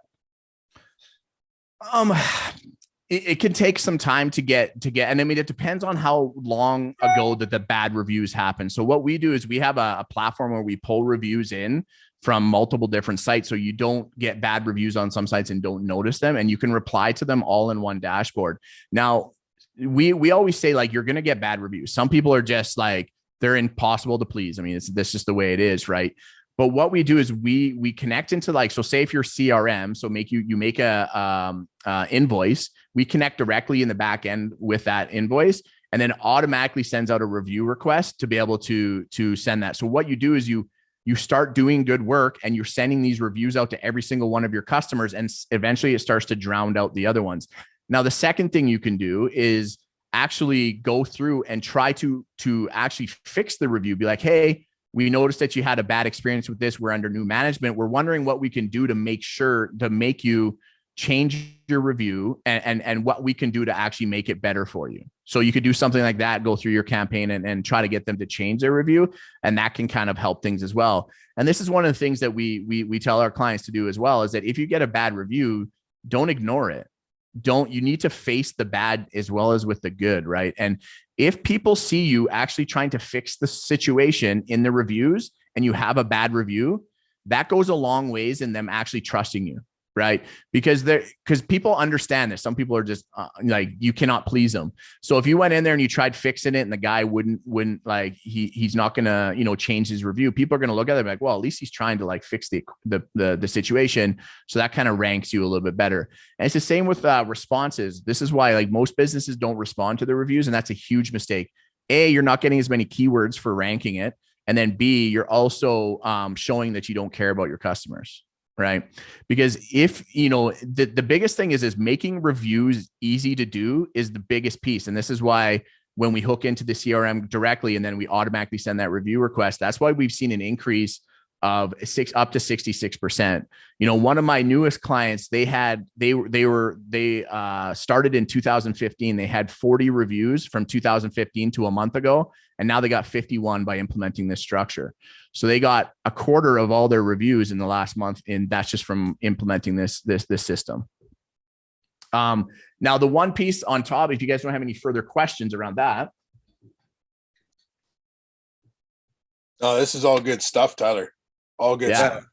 It can take some time to get, and I mean, it depends on how long ago that the bad reviews happen. So what we do is we have a platform where we pull reviews in from multiple different sites. So you don't get bad reviews on some sites and don't notice them, and you can reply to them all in one dashboard. Now, we always say, like, you're going to get bad reviews. Some people are just like, they're impossible to please. I mean, that's just the way it is, right? But what we do is we connect into, like, so say if you're CRM, so you make a invoice, we connect directly in the back end with that invoice, and then automatically sends out a review request to be able to send that. So what you do is you start doing good work and you're sending these reviews out to every single one of your customers, and eventually it starts to drown out the other ones. Now, the second thing you can do is actually go through and try to actually fix the review. Be like, hey, we noticed that you had a bad experience with this. We're under new management. We're wondering what we can do to make you change your review, and what we can do to actually make it better for you. So you could do something like that, go through your campaign and try to get them to change their review. And that can kind of help things as well. And this is one of the things that we tell our clients to do as well, is that if you get a bad review, don't ignore it. You need to face the bad as well as with the good, right? And if people see you actually trying to fix the situation in the reviews and you have a bad review, that goes a long ways in them actually trusting you, right? Because people understand this. Some people are just like, you cannot please them. So if you went in there and you tried fixing it and the guy wouldn't like, he's not going to, change his review, people are going to look at it and be like, well, at least he's trying to, like, fix the situation. So that kind of ranks you a little bit better. And it's the same with responses. This is why, like, most businesses don't respond to the reviews. And that's a huge mistake. A, you're not getting as many keywords for ranking it. And then B, you're also showing that you don't care about your customers. Right. Because if, the biggest thing is making reviews easy to do is the biggest piece. And this is why when we hook into the CRM directly and then we automatically send that review request, that's why we've seen an increase of up to 66%. You know, one of my newest clients, they started in 2015. They had 40 reviews from 2015 to a month ago, and now they got 51 by implementing this structure. So they got a quarter of all their reviews in the last month, and that's just from implementing this system. Now the one piece on top, if you guys don't have any further questions around that. Oh, this is all good stuff, Tyler. All good stuff.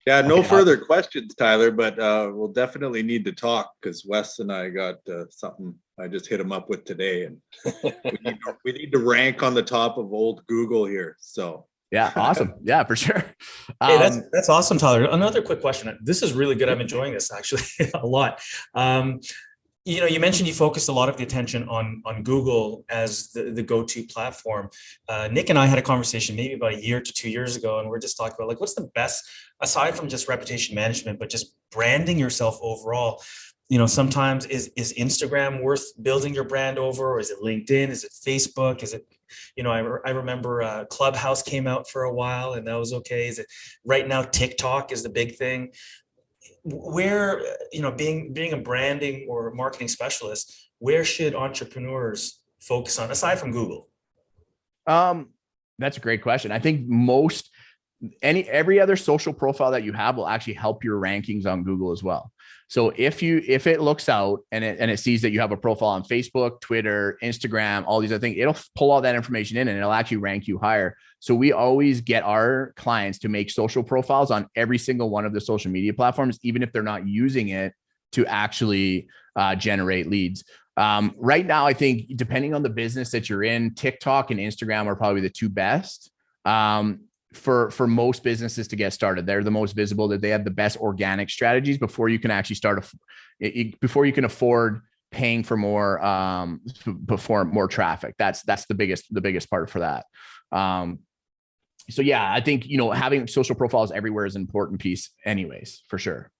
Yeah, no further questions, Tyler, but we'll definitely need to talk because Wes and I got something I just hit him up with today, and we need to rank on the top of old Google here. So yeah, awesome. Yeah, for sure. Hey, that's awesome, Tyler. Another quick question. This is really good. I'm enjoying this actually a lot. You know, you mentioned you focused a lot of the attention on Google as the go-to platform. Nick and I had a conversation maybe about a year to 2 years ago, and we're just talking about like, what's the best, aside from just reputation management, but just branding yourself overall. You know, sometimes is Instagram worth building your brand over, or is it LinkedIn? Is it Facebook? Is it, you know, I remember Clubhouse came out for a while and that was okay. Is it right now TikTok is the big thing? Where, you know, being a branding or marketing specialist, where should entrepreneurs focus on aside from Google? That's a great question. I think every other social profile that you have will actually help your rankings on Google as well. So if it looks out and it sees that you have a profile on Facebook, Twitter, Instagram, all these other things, it'll pull all that information in and it'll actually rank you higher. So we always get our clients to make social profiles on every single one of the social media platforms, even if they're not using it to actually generate leads. Right now, I think depending on the business that you're in, TikTok and Instagram are probably the two best. For most businesses to get started. They're the most visible, that they have the best organic strategies before you can actually before you can afford paying for more, before more traffic. That's the biggest part for that. So yeah, I think, you know, having social profiles everywhere is an important piece anyways, for sure.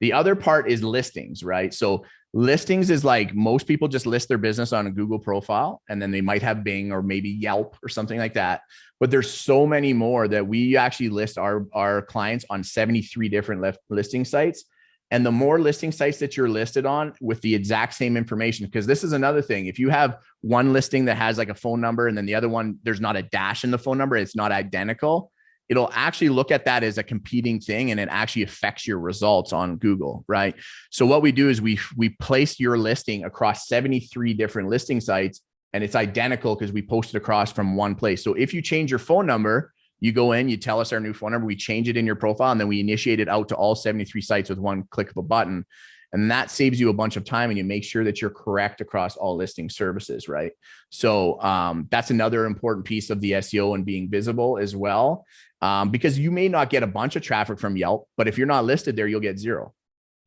The other part is listings, right? So listings is like most people just list their business on a Google profile, and then they might have Bing or maybe Yelp or something like that. But there's so many more that we actually list our clients on 73 different listing sites. And the more listing sites that you're listed on with the exact same information, because this is another thing. If you have one listing that has like a phone number and then the other one, there's not a dash in the phone number, it's not identical, it'll actually look at that as a competing thing, and it actually affects your results on Google, right? So what we do is we place your listing across 73 different listing sites, and it's identical because we post it across from one place. So if you change your phone number, you go in, you tell us our new phone number, we change it in your profile, and then we initiate it out to all 73 sites with one click of a button. And that saves you a bunch of time, and you make sure that you're correct across all listing services, right? So that's another important piece of the SEO and being visible as well. Because you may not get a bunch of traffic from Yelp, but if you're not listed there, you'll get zero,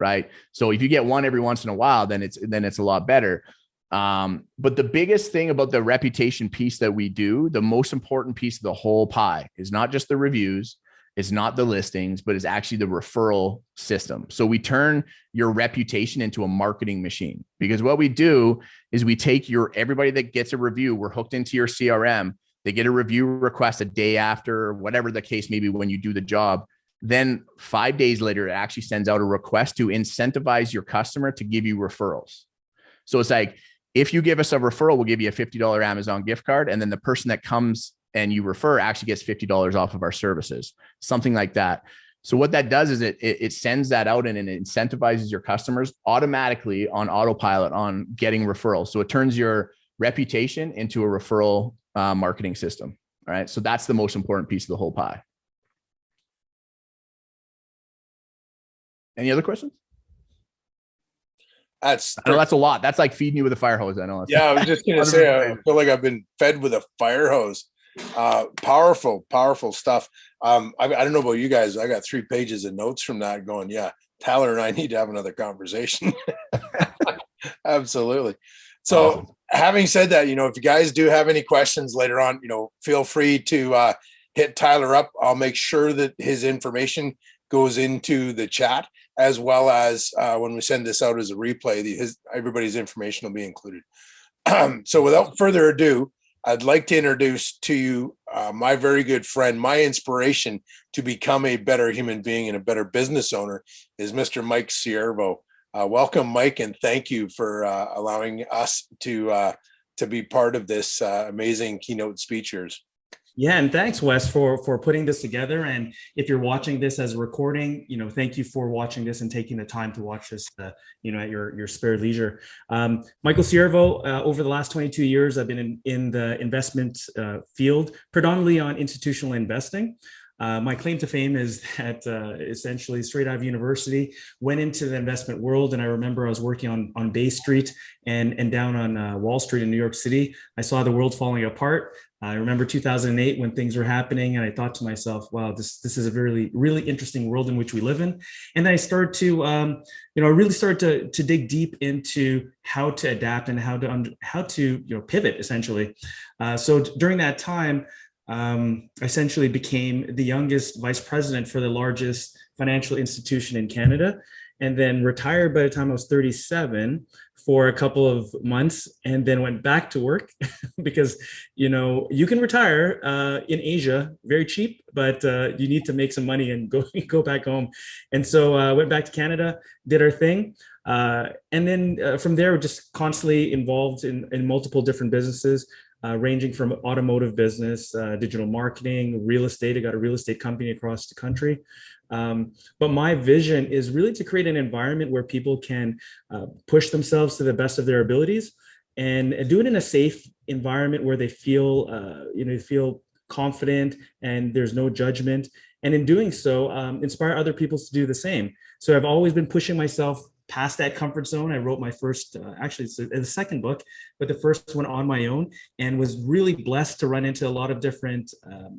right? So if you get one every once in a while, then it's a lot better. But the biggest thing about the reputation piece that we do, the most important piece of the whole pie, is not just the reviews, it's not the listings, but it's actually the referral system. So we turn your reputation into a marketing machine, because what we do is we take everybody that gets a review, we're hooked into your CRM. They get a review request a day after, whatever the case may be, when you do the job. Then 5 days later, it actually sends out a request to incentivize your customer to give you referrals. So it's like, if you give us a referral, we'll give you a $50 Amazon gift card. And then the person that comes and you refer actually gets $50 off of our services, something like that. So what that does is it sends that out, and it incentivizes your customers automatically on autopilot on getting referrals. So it turns your reputation into a referral marketing system. All right. So that's the most important piece of the whole pie. Any other questions? I know that's a lot. That's like feeding you with a fire hose. I know. Yeah, I was just going to say, I feel like I've been fed with a fire hose. Powerful stuff. I don't know about you guys. I got 3 pages of notes from that going, yeah, Tyler and I need to have another conversation. Absolutely. So awesome. Having said that, if you guys do have any questions later on, feel free to hit Tyler up. I'll make sure that his information goes into the chat, as well as when we send this out as a replay, everybody's information will be included. So without further ado, I'd like to introduce to you my very good friend, my inspiration to become a better human being and a better business owner is Mr. Mike Ciervo. Welcome, Mike, and thank you for allowing us to be part of this amazing keynote speech yours. Yeah, and thanks, Wes, for putting this together. And if you're watching this as a recording, thank you for watching this and taking the time to watch this, at your spare leisure. Michael Ciervo, over the last 22 years, I've been in the investment field, predominantly on institutional investing. My claim to fame is that essentially straight out of university, went into the investment world. And I remember I was working on Bay Street and down on Wall Street in New York City. I saw the world falling apart. I remember 2008 when things were happening, and I thought to myself, wow, this is a really, really interesting world in which we live in. And then I started to, really started to dig deep into how to adapt and how to pivot, essentially. So during that time, I essentially became the youngest vice president for the largest financial institution in Canada, and then retired by the time I was 37 for a couple of months, and then went back to work because, you can retire in Asia very cheap, but you need to make some money and go back home. And so I went back to Canada, did our thing. And then from there, we're just constantly involved in multiple different businesses, ranging from automotive business, digital marketing, real estate. I got a real estate company across the country. But my vision is really to create an environment where people can push themselves to the best of their abilities and do it in a safe environment where they feel, feel confident and there's no judgment. And in doing so, inspire other people to do the same. So I've always been pushing myself past that comfort zone. I wrote my first, actually it's the second book, but the first one on my own, and was really blessed to run into a lot of different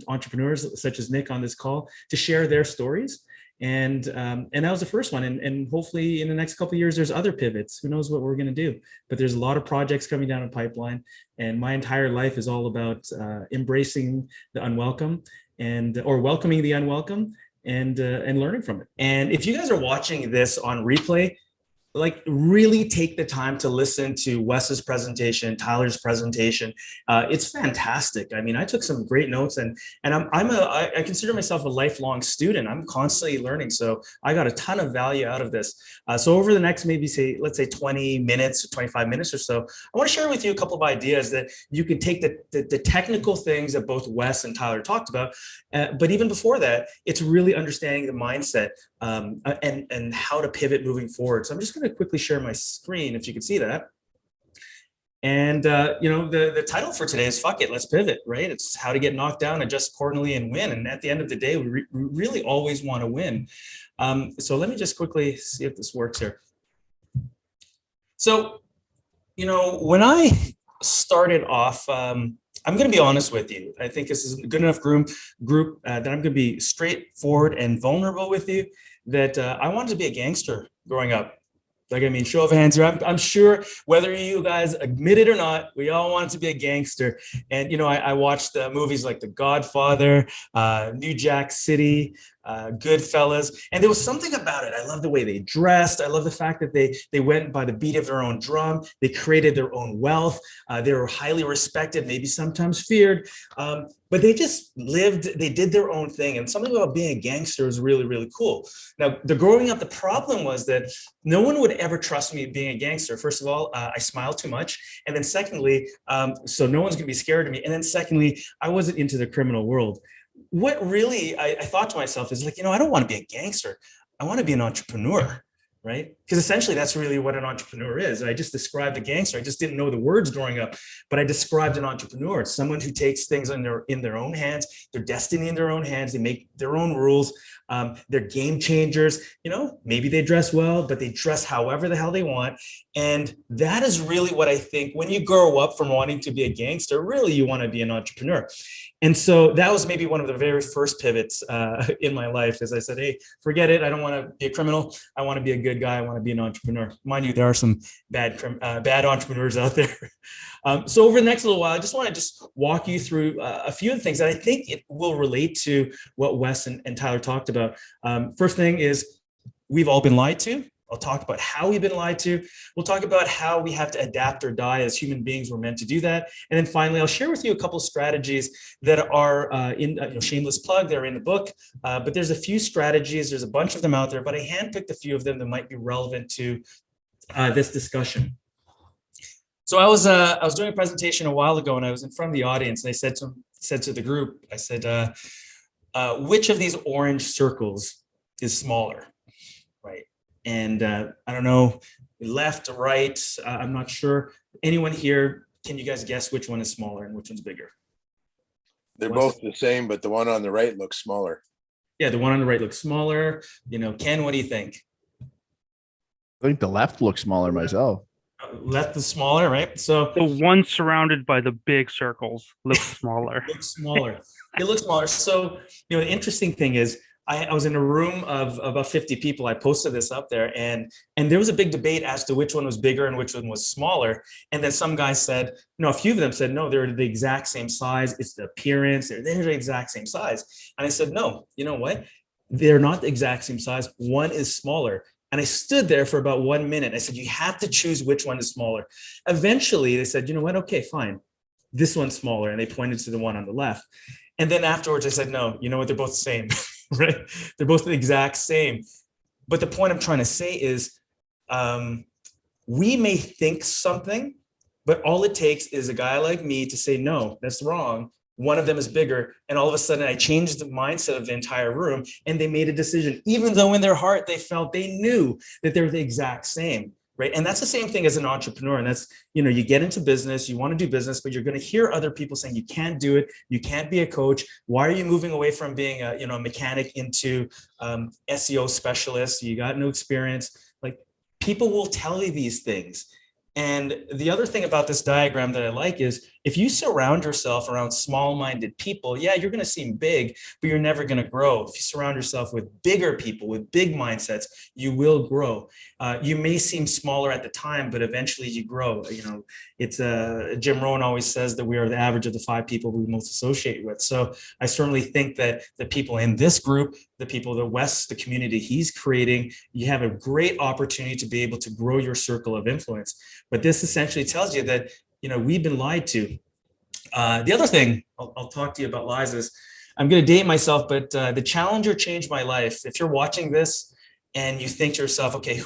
entrepreneurs such as Nick on this call to share their stories. And that was the first one. And hopefully in the next couple of years, there's other pivots. Who knows what we're going to do, but there's a lot of projects coming down the pipeline. And my entire life is all about embracing the unwelcome or welcoming the unwelcome and learning from it. And if you guys are watching this on replay, really take the time to listen to Wes's presentation, Tyler's presentation. It's fantastic. I mean, I took some great notes, and I consider myself a lifelong student. I'm constantly learning, so I got a ton of value out of this. So over the next let's say 20 minutes or 25 minutes or so, I want to share with you a couple of ideas that you can take the technical things that both Wes and Tyler talked about, but even before that, it's really understanding the mindset and how to pivot moving forward. So I'm just going to quickly share my screen if you can see that. And the title for today is "Fuck It, Let's Pivot," right? It's how to get knocked down, adjust accordingly, and win. And at the end of the day, we really always want to win. So let me just quickly see if this works here. So, when I started off, I'm going to be honest with you. I think this is a good enough group that I'm going to be straightforward and vulnerable with you, that I wanted to be a gangster growing up. Show of hands here. I'm sure whether you guys admit it or not, we all wanted to be a gangster. And, I watched movies like The Godfather, New Jack City, Goodfellas, and there was something about it. I love the way they dressed. I love the fact that they went by the beat of their own drum. They created their own wealth. They were highly respected, maybe sometimes feared, but they just lived. They did their own thing, and something about being a gangster was really, really cool. Now, growing up, the problem was that no one would ever trust me being a gangster. First of all, I smile too much, and then secondly, so no one's gonna be scared of me. And then secondly, I wasn't into the criminal world. What really I thought to myself is I don't want to be a gangster. I want to be an entrepreneur, right? Because essentially that's really what an entrepreneur is. I just described a gangster. I just didn't know the words growing up, but I described an entrepreneur. It's someone who takes things in their own hands, their destiny in their own hands. They make their own rules. They're game changers. Maybe they dress well, but they dress however the hell they want. And that is really what I think when you grow up from wanting to be a gangster, really you want to be an entrepreneur. And so that was maybe one of the very first pivots in my life, as I said, hey, forget it. I don't want to be a criminal. I want to be a good guy. I want to be an entrepreneur. Mind you, there are some bad entrepreneurs out there. So over the next little while, I just want to walk you through a few of the things that I think it will relate to what Wes and Tyler talked about. First thing is, we've all been lied to. I'll talk about how we've been lied to. We'll talk about how we have to adapt or die as human beings. We're meant to do that. And then finally, I'll share with you a couple strategies that are shameless plug. They're in the book, but there's a few strategies. There's a bunch of them out there, but I handpicked a few of them that might be relevant to this discussion. So I was doing a presentation a while ago, and I was in front of the audience, and I said to the group, I said, which of these orange circles is smaller, right? And I don't know, left or right, I'm not sure. Anyone here, can you guys guess which one is smaller and which one's bigger? They're both the same, but the one on the right looks smaller. Yeah, the one on the right looks smaller. Ken, what do you think? I think the left looks smaller myself. Left is smaller, right? So the one surrounded by the big circles looks smaller. It looks smaller. So, the interesting thing is, I was in a room of about 50 people. I posted this up there, and there was a big debate as to which one was bigger and which one was smaller. And then some guys said, a few of them said, no, they're the exact same size. It's the appearance. They're the exact same size. And I said, no, you know what? They're not the exact same size. One is smaller. And I stood there for about 1 minute. I said, you have to choose which one is smaller. Eventually, they said, you know what? Okay, fine. This one's smaller. And they pointed to the one on the left. And then afterwards, I said, no, you know what? They're both the same, right? They're both the exact same. But the point I'm trying to say is we may think something, but all it takes is a guy like me to say, no, that's wrong. One of them is bigger. And all of a sudden I changed the mindset of the entire room, and they made a decision, even though in their heart, they felt they knew that they're the exact same, right? And that's the same thing as an entrepreneur. And that's, you get into business, you want to do business, but you're going to hear other people saying, you can't do it. You can't be a coach. Why are you moving away from being a mechanic into SEO specialist? You got no experience. Like, people will tell you these things. And the other thing about this diagram that I like is, if you surround yourself around small-minded people, yeah, you're going to seem big, but you're never going to grow. If you surround yourself with bigger people, with big mindsets, you will grow. You may seem smaller at the time, but eventually you grow. It's Jim Rohn always says that we are the average of the 5 people we most associate with. So I certainly think that the people in this group, the people that Wes, the community he's creating, you have a great opportunity to be able to grow your circle of influence. But this essentially tells you that, we've been lied to. The other thing I'll talk to you about lies is, I'm going to date myself, but the Challenger changed my life. If you're watching this and you think to yourself, okay,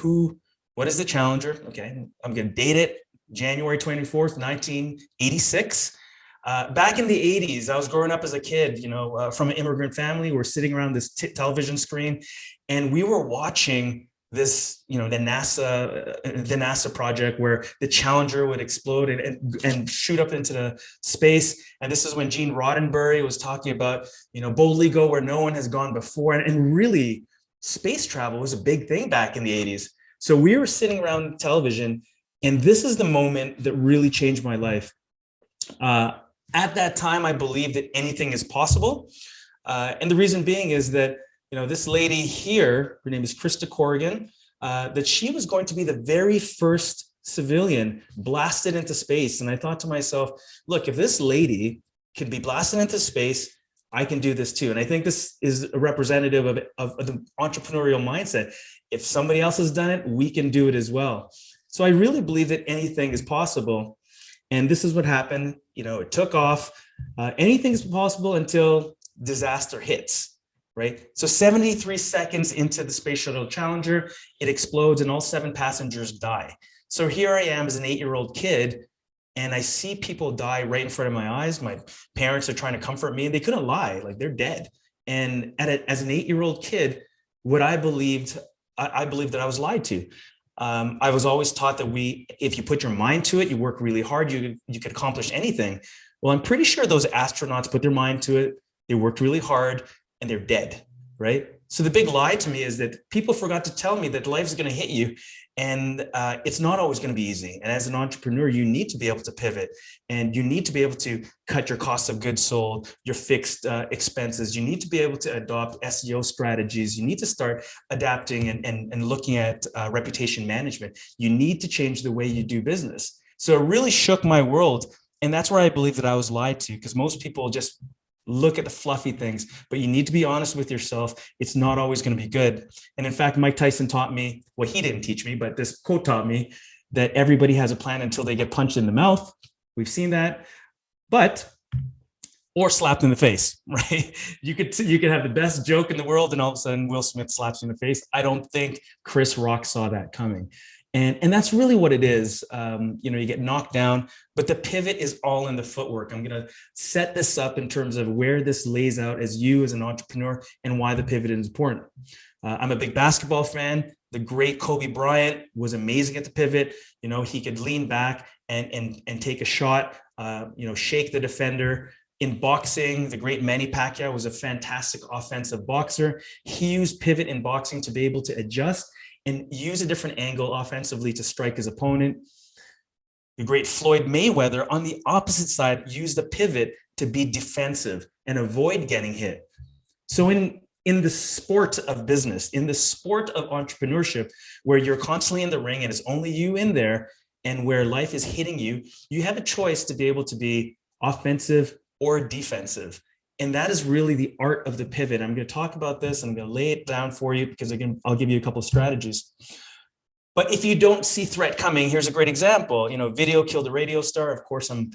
what is the Challenger? Okay, I'm going to date it. January 24th, 1986. Back in the 80s, I was growing up as a kid, from an immigrant family. We're sitting around this television screen, and we were watching this, the NASA project where the Challenger would explode and shoot up into the space. And this is when Gene Roddenberry was talking about, boldly go where no one has gone before. And really, space travel was a big thing back in the 80s. So we were sitting around television, and this is the moment that really changed my life. At that time, I believed that anything is possible. And the reason being is that, this lady here, her name is Krista Corrigan, that she was going to be the very first civilian blasted into space. And I thought to myself, look, if this lady can be blasted into space, I can do this too. And I think this is a representative of the entrepreneurial mindset. If somebody else has done it, we can do it as well. So I really believe that anything is possible. And this is what happened. It took off. Anything is possible until disaster hits. Right. So 73 seconds into the Space Shuttle Challenger, it explodes and all 7 passengers die. So here I am as an 8-year-old kid, and I see people die right in front of my eyes. My parents are trying to comfort me, and they couldn't lie, like they're dead. And as an 8-year-old kid, I believed that I was lied to. I was always taught that if you put your mind to it, you work really hard, you could accomplish anything. Well, I'm pretty sure those astronauts put their mind to it. They worked really hard, and they're dead, right? So the big lie to me is that people forgot to tell me that life's going to hit you, and it's not always going to be easy. And as an entrepreneur, you need to be able to pivot, and you need to be able to cut your cost of goods sold, your fixed expenses. You need to be able to adopt SEO strategies. You need to start adapting and looking at reputation management. You need to change the way you do business. So it really shook my world. And that's where I believe that I was lied to, because most people just look at the fluffy things, but you need to be honest with yourself. It's not always going to be good. And in fact, Mike Tyson taught me, well, he didn't teach me, but this quote taught me that everybody has a plan until they get punched in the mouth. We've seen that, or slapped in the face, right? You could have the best joke in the world and all of a sudden Will Smith slaps you in the face. I don't think Chris Rock saw that coming. And that's really what it is. You get knocked down, but the pivot is all in the footwork. I'm going to set this up in terms of where this lays out as you as an entrepreneur and why the pivot is important. I'm a big basketball fan. The great Kobe Bryant was amazing at the pivot. He could lean back and take a shot, shake the defender. In boxing, the great Manny Pacquiao was a fantastic offensive boxer. He used pivot in boxing to be able to adjust and use a different angle offensively to strike his opponent. The great Floyd Mayweather, on the opposite side, used the pivot to be defensive and avoid getting hit. So in the sport of business, in the sport of entrepreneurship, where you're constantly in the ring and it's only you in there, and where life is hitting you, you have a choice to be able to be offensive or defensive. And that is really the art of the pivot. I'm going to talk about this and I'm going to lay it down for you because again, I'll give you a couple of strategies. But if you don't see threat coming, here's a great example. Video killed a radio star. Of course, I'm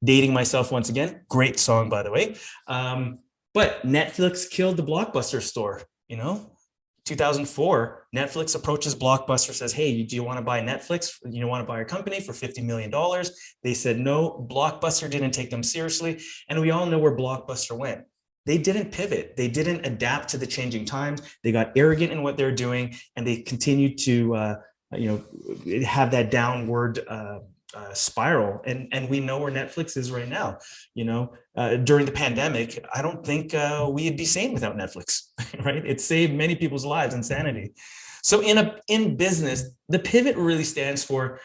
dating myself once again. Great song, by the way. But Netflix killed the Blockbuster store. 2004, Netflix approaches Blockbuster, says, hey, do you want to buy Netflix? You want to buy our company for $50 million? They said no. Blockbuster didn't take them seriously. And we all know where Blockbuster went. They didn't pivot. They didn't adapt to the changing times. They got arrogant in what they're doing, and they continued to have that downward spiral. And we know where Netflix is right now. During the pandemic, I don't think we'd be sane without Netflix, right? It saved many people's lives and sanity. So in business, the pivot really stands for,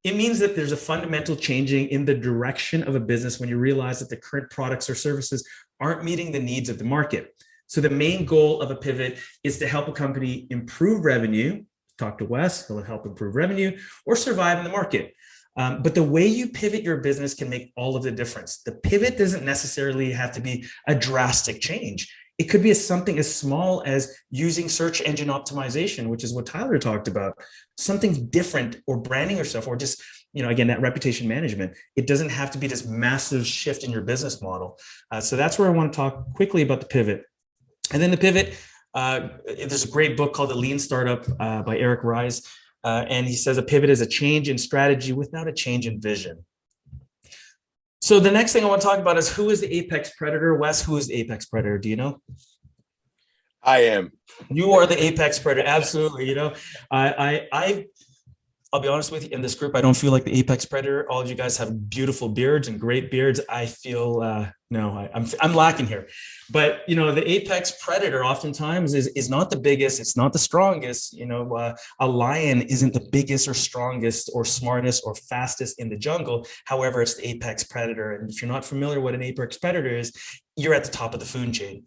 it means that there's a fundamental changing in the direction of a business when you realize that the current products or services aren't meeting the needs of the market. So the main goal of a pivot is to help a company improve revenue. Talk to Wes, he'll help improve revenue or survive in the market. But the way you pivot your business can make all of the difference. The pivot doesn't necessarily have to be a drastic change. It could be something as small as using search engine optimization, which is what Tyler talked about. Something different, or branding yourself, or just, again, that reputation management. It doesn't have to be this massive shift in your business model. So that's where I want to talk quickly about the pivot. And then the pivot, there's a great book called The Lean Startup by Eric Ries. And he says a pivot is a change in strategy without a change in vision. So the next thing I want to talk about is, who is the apex predator? Wes, who is the apex predator? Do you know? I am. You are the apex predator. Absolutely. I'll be honest with you, in this group, I don't feel like the apex predator. All of you guys have beautiful beards and great beards. I feel, I'm lacking here. But, the apex predator oftentimes is not the biggest. It's not the strongest. A lion isn't the biggest or strongest or smartest or fastest in the jungle. However, it's the apex predator. And if you're not familiar with what an apex predator is, you're at the top of the food chain.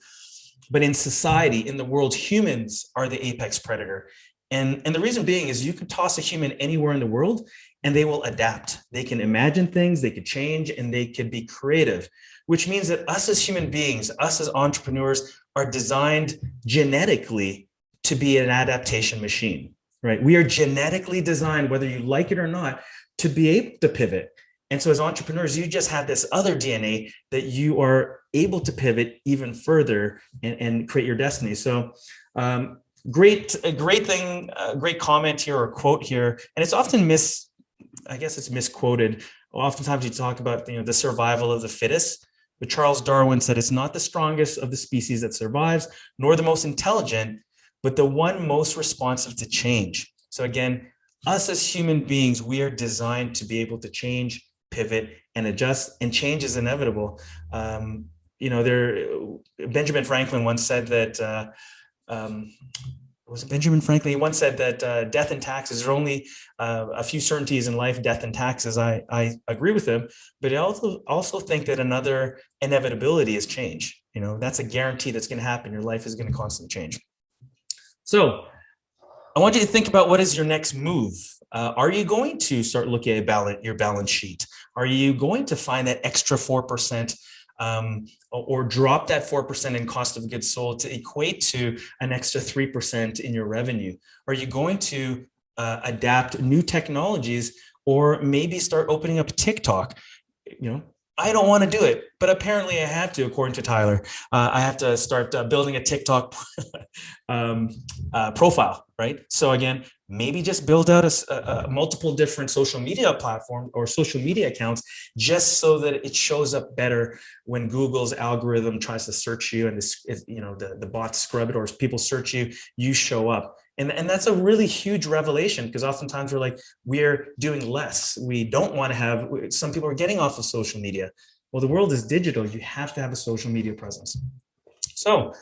But in society, in the world, humans are the apex predator. And the reason being is you could toss a human anywhere in the world and they will adapt. They can imagine things, they could change, and they could be creative, which means that us as human beings, us as entrepreneurs, are designed genetically to be an adaptation machine, right? We are genetically designed, whether you like it or not, to be able to pivot. And so as entrepreneurs, you just have this other DNA that you are able to pivot even further and create your destiny. So, great comment here, or quote here, and it's often misquoted. Oftentimes you talk about the survival of the fittest, but Charles Darwin said it's not the strongest of the species that survives, nor the most intelligent, but the one most responsive to change. So again, us as human beings, we are designed to be able to change, pivot, and adjust, and change is inevitable. Benjamin Franklin once said that. Was it Benjamin Franklin? He once said that death and taxes, there are only a few certainties in life, death and taxes. I agree with him, but I also think that another inevitability is change. That's a guarantee that's going to happen. Your life is going to constantly change. So I want you to think about, what is your next move? Are you going to start looking at your balance sheet? Are you going to find that extra 4% or drop that 4% in cost of goods sold to equate to an extra 3% in your revenue? Are you going to adapt new technologies, or maybe start opening up TikTok? I don't want to do it, but apparently I have to, according to Tyler. I have to start building a TikTok profile, right? So again, maybe just build out a multiple different social media platform or social media accounts, just so that it shows up better when Google's algorithm tries to search you, and the bots scrub it, or people search you, you show up. And that's a really huge revelation, because oftentimes we're doing less. We don't want to have, some people are getting off of social media. Well, the world is digital. You have to have a social media presence. So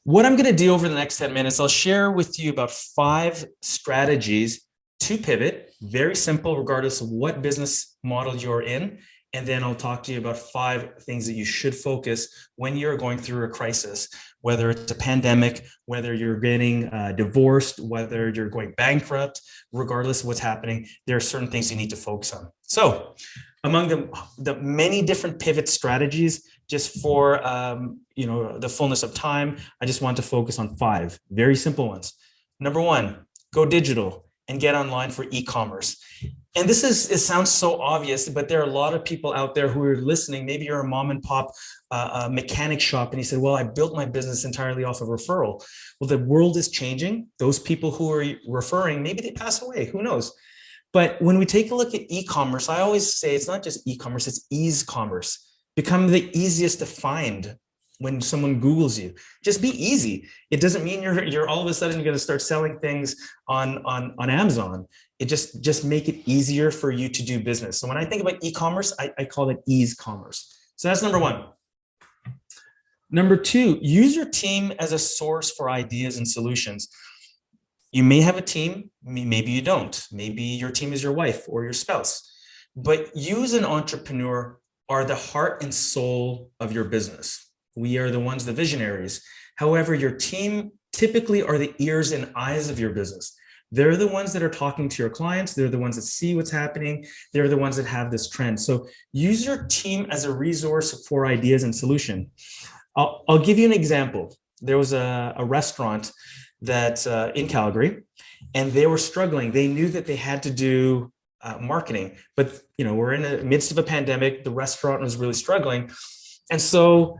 what I'm going to do over the next 10 minutes, I'll share with you about 5 strategies to pivot. Very simple, regardless of what business model you're in. And then I'll talk to you about 5 things that you should focus when you're going through a crisis, whether it's a pandemic, whether you're getting divorced, whether you're going bankrupt. Regardless of what's happening, there are certain things you need to focus on. So among the many different pivot strategies, just for the fullness of time, I just want to focus on 5 very simple ones. Number 1, go digital and get online for e-commerce. And it sounds so obvious, but there are a lot of people out there who are listening. Maybe you're a mom and pop mechanic shop, and you said, well, I built my business entirely off of referral. Well, the world is changing. Those people who are referring, maybe they pass away, who knows? But when we take a look at e-commerce, I always say it's not just e-commerce, it's ease commerce. Become the easiest to find when someone Googles you. Just be easy. It doesn't mean you're all of a sudden going to start selling things on Amazon. It just make it easier for you to do business. So when I think about e-commerce, I call it ease commerce. So that's number 1. Number 2, use your team as a source for ideas and solutions. You may have a team, maybe you don't. Maybe your team is your wife or your spouse. But you as an entrepreneur are the heart and soul of your business. We are the ones, the visionaries. However, your team typically are the ears and eyes of your business. They're the ones that are talking to your clients. They're the ones that see what's happening. They're the ones that have this trend. So use your team as a resource for ideas and solution. I'll give you an example. There was a restaurant that in Calgary, and they were struggling. They knew that they had to do marketing, but we're in the midst of a pandemic. The restaurant was really struggling. And so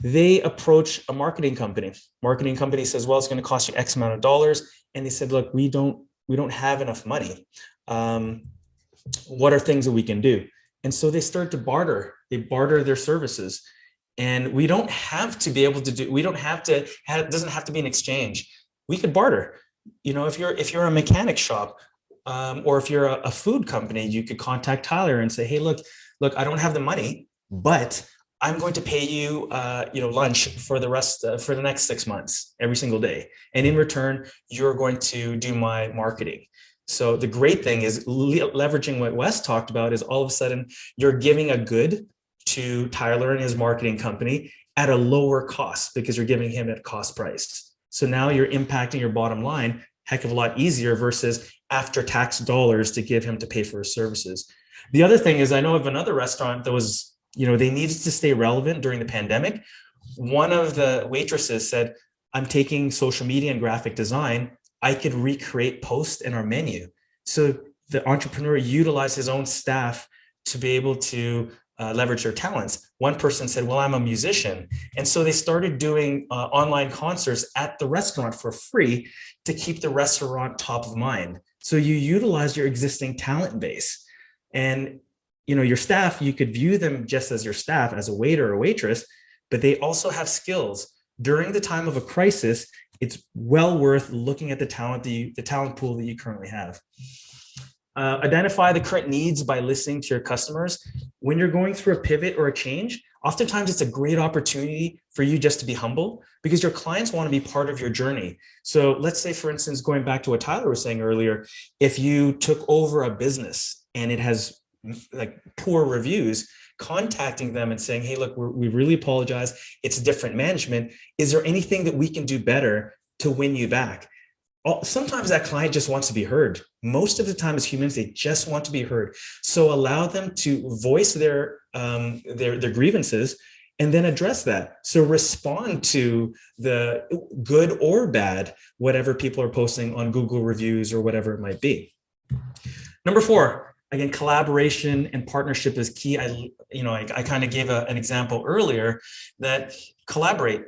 they approach a marketing company. Marketing company says, well, it's going to cost you X amount of dollars. And they said, look, we don't have enough money. What are things that we can do? And so they start to barter. They barter their services. And we don't have to be able to do, we don't have to, it doesn't have to be an exchange. We could barter. If you're a mechanic shop, or if you're a food company, you could contact Tyler and say, hey, look, I don't have the money, but I'm going to pay you, lunch for the next 6 months, every single day. And in return, you're going to do my marketing. So the great thing is leveraging what Wes talked about is all of a sudden you're giving a good to Tyler and his marketing company at a lower cost because you're giving him at cost price. So now you're impacting your bottom line heck of a lot easier versus after tax dollars to give him to pay for his services. The other thing is I know of another restaurant that was, they needed to stay relevant during the pandemic. One of the waitresses said, I'm taking social media and graphic design. I could recreate posts in our menu. So the entrepreneur utilized his own staff to be able to leverage their talents. One person said, well, I'm a musician. And so they started doing online concerts at the restaurant for free to keep the restaurant top of mind. So you utilize your existing talent base. And your staff, you could view them just as your staff, as a waiter or waitress, but they also have skills. During the time of a crisis, it's well worth looking at the talent pool that you currently have. Identify the current needs by listening to your customers. When you're going through a pivot or a change, oftentimes it's a great opportunity for you just to be humble because your clients want to be part of your journey. So let's say, for instance, going back to what Tyler was saying earlier, if you took over a business and it has poor reviews, contacting them and saying, hey, look, we really apologize. It's different management. Is there anything that we can do better to win you back? sometimes that client just wants to be heard. Most of the time as humans, they just want to be heard. So allow them to voice their grievances and then address that. So respond to the good or bad, whatever people are posting on Google reviews or whatever it might be. Number 4, again, collaboration and partnership is key. I kind of gave an example earlier that collaborate.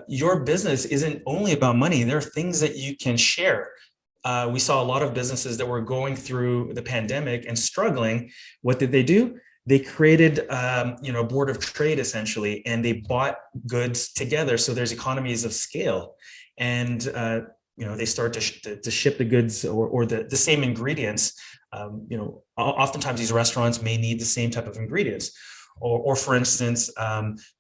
Your business isn't only about money. There are things that you can share. We saw a lot of businesses that were going through the pandemic and struggling. What did they do? They created, a board of trade essentially, and they bought goods together. So there's economies of scale, and they start to ship the goods or the same ingredients. Oftentimes these restaurants may need the same type of ingredients, or for instance,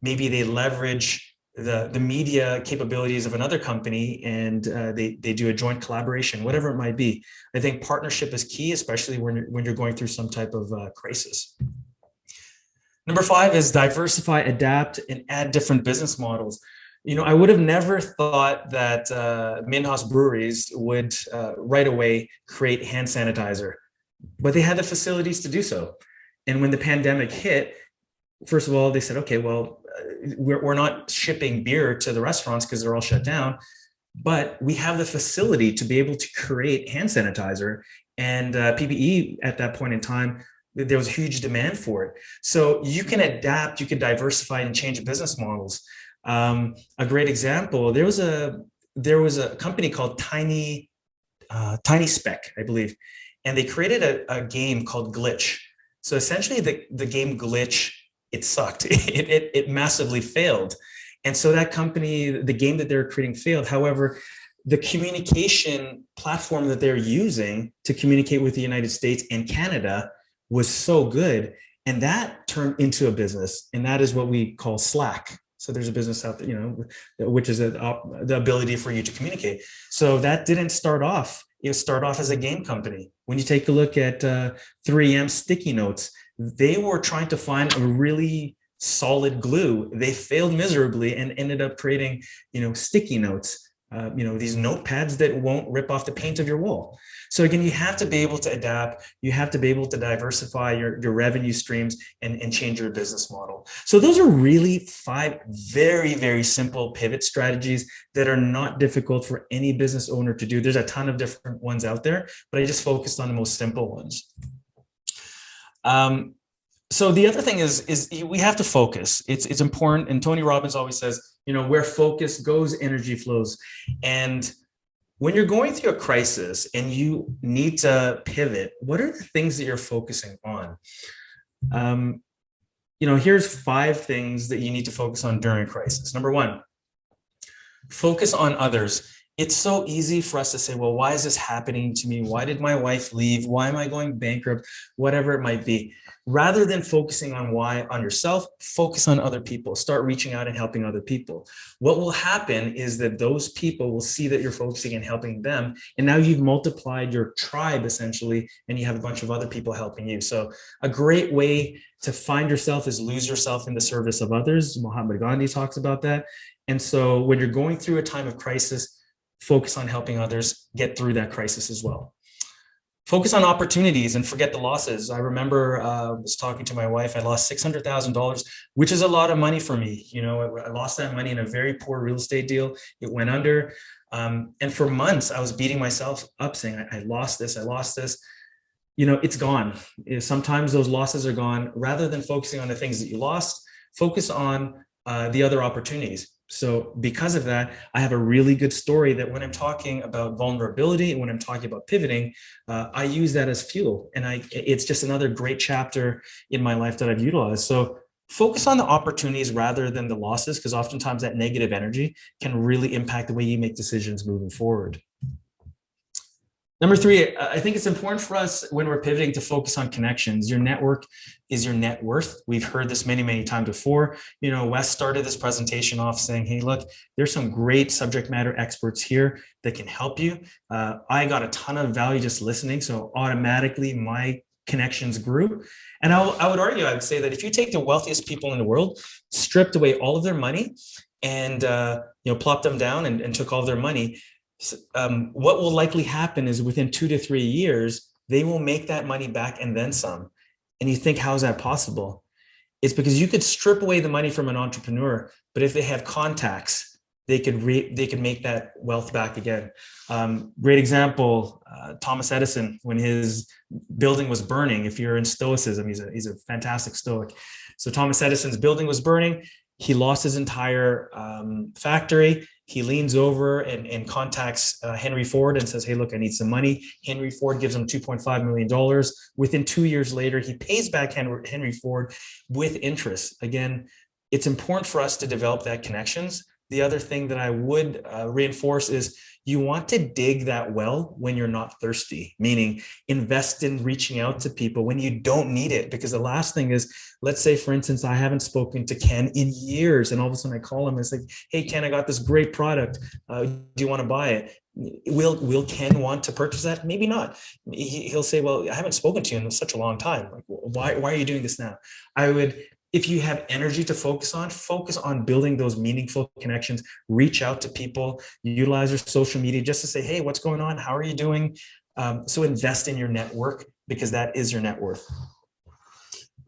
maybe they leverage the media capabilities of another company, and they do a joint collaboration, whatever it might be. I think partnership is key, especially when you're going through some type of crisis. Number 5 is diversify, adapt, and add different business models. I would have never thought that Minhas Breweries would right away create hand sanitizer, but they had the facilities to do so. And when the pandemic hit, first of all, they said, okay, well, we're not shipping beer to the restaurants because they're all shut down, but we have the facility to be able to create hand sanitizer and PPE at that point in time. There was a huge demand for it. So you can adapt, you can diversify and change business models. A great example, there was a company called Tiny Speck, I believe, and they created a game called Glitch. So essentially the game Glitch, it sucked. It massively failed. And so that company, the game that they're creating failed. However, the communication platform that they're using to communicate with the United States and Canada was so good, and that turned into a business, and that is what we call Slack. So there's a business out there, which is the ability for you to communicate. So that didn't start off. It started off as a game company. When you take a look at 3M sticky notes, they were trying to find a really solid glue. They failed miserably and ended up creating, sticky notes. These notepads that won't rip off the paint of your wall. So again, you have to be able to adapt. You have to be able to diversify your revenue streams and change your business model. So those are really 5 very, very simple pivot strategies that are not difficult for any business owner to do. There's a ton of different ones out there, but I just focused on the most simple ones. So the other thing is we have to focus. It's important. And Tony Robbins always says, where focus goes, energy flows. And when you're going through a crisis and you need to pivot, what are the things that you're focusing on? Here's 5 things that you need to focus on during a crisis. Number 1, focus on others. It's so easy for us to say, well, why is this happening to me? Why did my wife leave? Why am I going bankrupt? Whatever it might be. Rather than focusing on yourself, focus on other people. Start reaching out and helping other people. What will happen is that those people will see that you're focusing and helping them. And now you've multiplied your tribe essentially, and you have a bunch of other people helping you. So a great way to find yourself is lose yourself in the service of others. Mahatma Gandhi talks about that. And so when you're going through a time of crisis, focus on helping others get through that crisis as well. Focus on opportunities and forget the losses. I remember I was talking to my wife. I lost $600,000, which is a lot of money for me. I lost that money in a very poor real estate deal. It went under. And for months, I was beating myself up saying, I lost this, I lost this. It's gone. Sometimes those losses are gone. Rather than focusing on the things that you lost, focus on the other opportunities. So because of that, I have a really good story that when I'm talking about vulnerability and when I'm talking about pivoting, I use that as fuel. And it's just another great chapter in my life that I've utilized. So focus on the opportunities rather than the losses, because oftentimes that negative energy can really impact the way you make decisions moving forward. Number 3, I think it's important for us when we're pivoting to focus on connections. Your network is your net worth. We've heard this many, many times before. Wes started this presentation off saying, hey, look, there's some great subject matter experts here that can help you. I got a ton of value just listening. So automatically my connections grew. And I would argue, I would say that if you take the wealthiest people in the world, stripped away all of their money and, plopped them down and took all of their money, what will likely happen is within 2 to 3 years, they will make that money back and then some. And you think, how is that possible? It's because you could strip away the money from an entrepreneur, but if they have contacts, they could make that wealth back again. Great example, Thomas Edison, when his building was burning. If you're in Stoicism, he's a fantastic Stoic. So Thomas Edison's building was burning. He lost his entire factory. He leans over and contacts Henry Ford and says, hey, look, I need some money. Henry Ford gives him $2.5 million. Within 2 years later, he pays back Henry Ford with interest. Again, it's important for us to develop that connections. The other thing that I would reinforce is you want to dig that well when you're not thirsty, meaning invest in reaching out to people when you don't need it. Because the last thing is, let's say, for instance, I haven't spoken to Ken in years, and all of a sudden I call him and say, hey, Ken, I got this great product. Do you want to buy it? Will Ken want to purchase that? Maybe not. He'll say, well, I haven't spoken to you in such a long time. Like, why are you doing this now? If you have energy to focus on building those meaningful connections, reach out to people, utilize your social media just to say, hey, what's going on? How are you doing? So invest in your network, because that is your net worth.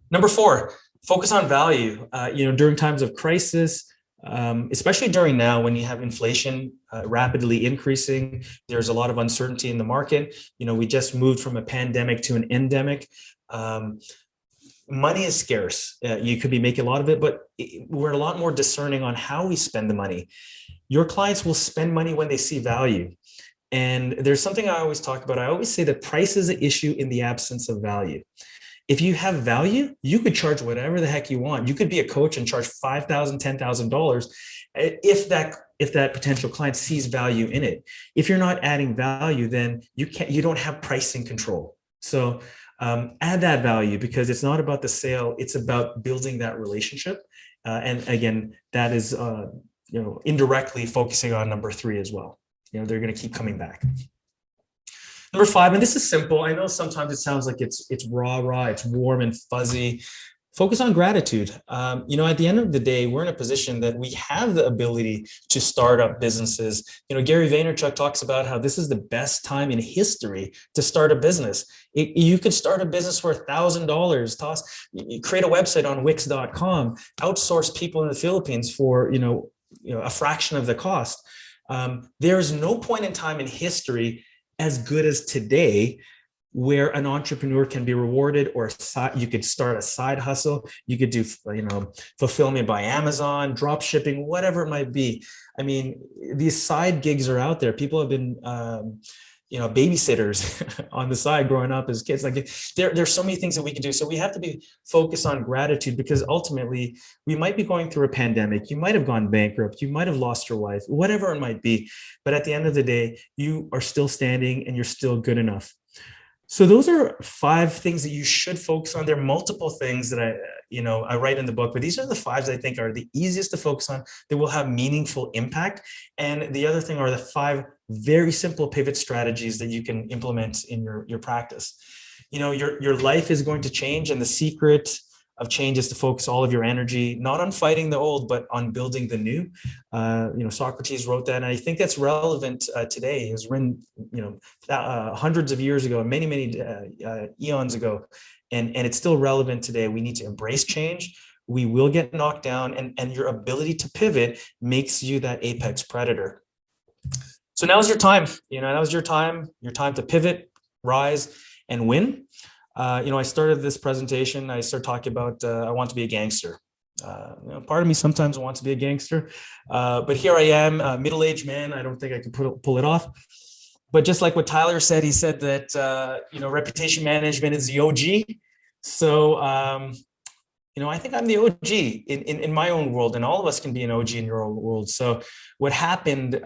Number 4, focus on value. During times of crisis, especially during now when you have inflation rapidly increasing, there's a lot of uncertainty in the market. We just moved from a pandemic to an endemic. Money is scarce. You could be making a lot of it, but we're a lot more discerning on how we spend the money. Your clients will spend money when they see value. And there's something I always talk about. I always say that price is an issue in the absence of value. If you have value, you could charge whatever the heck you want. You could be a coach and charge $5,000, $10,000 if that potential client sees value in it. If you're not adding value, then you don't have pricing control. So add that value, because it's not about the sale, it's about building that relationship. And again, that is indirectly focusing on number 3 as well. They're going to keep coming back. Number 5, and this is simple. I know sometimes it sounds like it's rah, it's warm and fuzzy. Focus on gratitude. At the end of the day, we're in a position that we have the ability to start up businesses. Gary Vaynerchuk talks about how this is the best time in history to start a business. You could start a business for $1,000. Create a website on Wix.com. Outsource people in the Philippines for a fraction of the cost. There is no point in time in history as good as today where an entrepreneur can be rewarded, or you could start a side hustle. You could do, fulfillment by Amazon, drop shipping, whatever it might be. I mean, these side gigs are out there. People have been, babysitters on the side growing up as kids. Like there's so many things that we can do. So we have to be focused on gratitude, because ultimately we might be going through a pandemic. You might have gone bankrupt. You might have lost your wife, whatever it might be. But at the end of the day, you are still standing and you're still good enough. So those are 5 things that you should focus on. There are multiple things that I write in the book, but these are the 5 that I think are the easiest to focus on, that will have meaningful impact. And the other thing are the 5 very simple pivot strategies that you can implement in your practice. Your life is going to change, and the secret of change is to focus all of your energy, not on fighting the old, but on building the new. Socrates wrote that, and I think that's relevant today. It was written, hundreds of years ago, many eons ago, and it's still relevant today. We need to embrace change. We will get knocked down, and your ability to pivot makes you that apex predator. So now's your time. Now's your time to pivot, rise, and win. I started this presentation. I started talking about I want to be a gangster. Part of me sometimes wants to be a gangster, but here I am, a middle-aged man. I don't think I can pull it off. But just like what Tyler said, he said that reputation management is the OG. So I think I'm the OG in my own world, and all of us can be an OG in your own world. So what happened?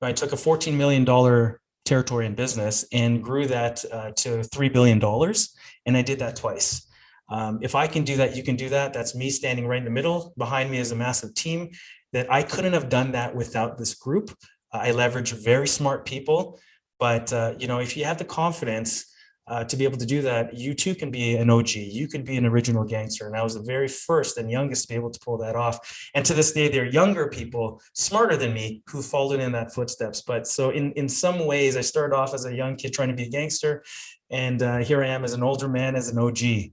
I took a $14 million territory in business and grew that to $3 billion. And I did that twice. If I can do that, you can do that. That's me standing right in the middle. Behind me is a massive team that I couldn't have done that without this group. I leverage very smart people, but if you have the confidence, to be able to do that, you too can be an OG. You could be an original gangster. And I was the very first and youngest to be able to pull that off. And to this day, there are younger people smarter than me who followed in that footsteps. But so in some ways, I started off as a young kid trying to be a gangster. And here I am as an older man, as an OG.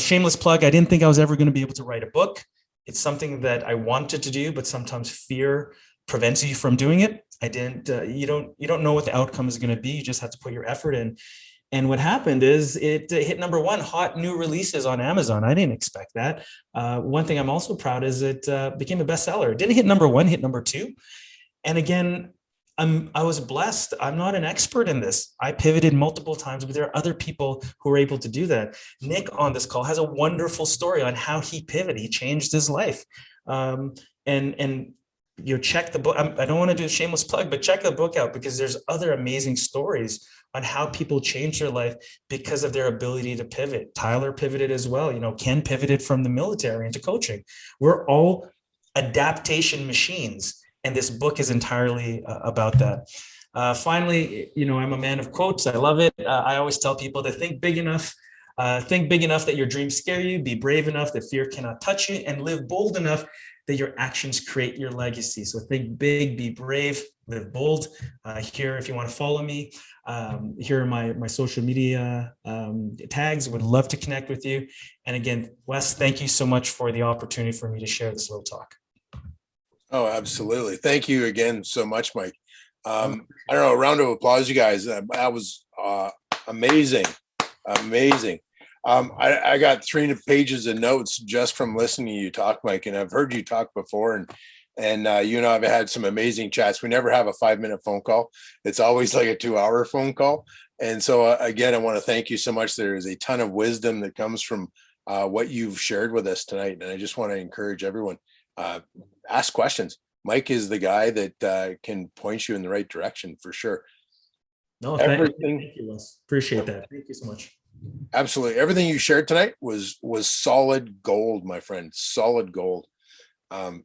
Shameless plug. I didn't think I was ever going to be able to write a book. It's something that I wanted to do, but sometimes fear prevents you from doing it. I didn't, you don't know what the outcome is going to be. You just have to put your effort in. And what happened is it hit number one, hot new releases on Amazon. I didn't expect that. One thing I'm also proud is it became a bestseller. It didn't hit number one, hit number two. And again, I was blessed. I'm not an expert in this. I pivoted multiple times, but there are other people who are able to do that. Nick on this call has a wonderful story on how he pivoted. He changed his life. And check the book. I don't want to do a shameless plug, but check the book out because there's other amazing stories on how people change their life because of their ability to pivot. Tyler pivoted as well. Ken pivoted from the military into coaching. We're all adaptation machines. And this book is entirely about that. Finally, I'm a man of quotes. I love it. I always tell people to think big enough that your dreams scare you, be brave enough that fear cannot touch you, and live bold enough that your actions create your legacy. So think big, be brave, live bold. Here, if you want to follow me, here are my social media tags. Would love to connect with you. And again, Wes, thank you so much for the opportunity for me to share this little talk. Oh, absolutely. Thank you again so much, Mike. I don't know, a round of applause, you guys. That was amazing. Amazing. I got 3 pages of notes just from listening to you talk, Mike, and I've heard you talk before, and you and I have had some amazing chats. We never have a 5-minute phone call. It's always like a 2-hour phone call. And so again, I want to thank you so much. There is a ton of wisdom that comes from what you've shared with us tonight. And I just want to encourage everyone, ask questions. Mike is the guy that can point you in the right direction for sure. No, thank you, Wes. Appreciate that. Thank you so much. Absolutely. Everything you shared tonight was solid gold, my friend. Solid gold.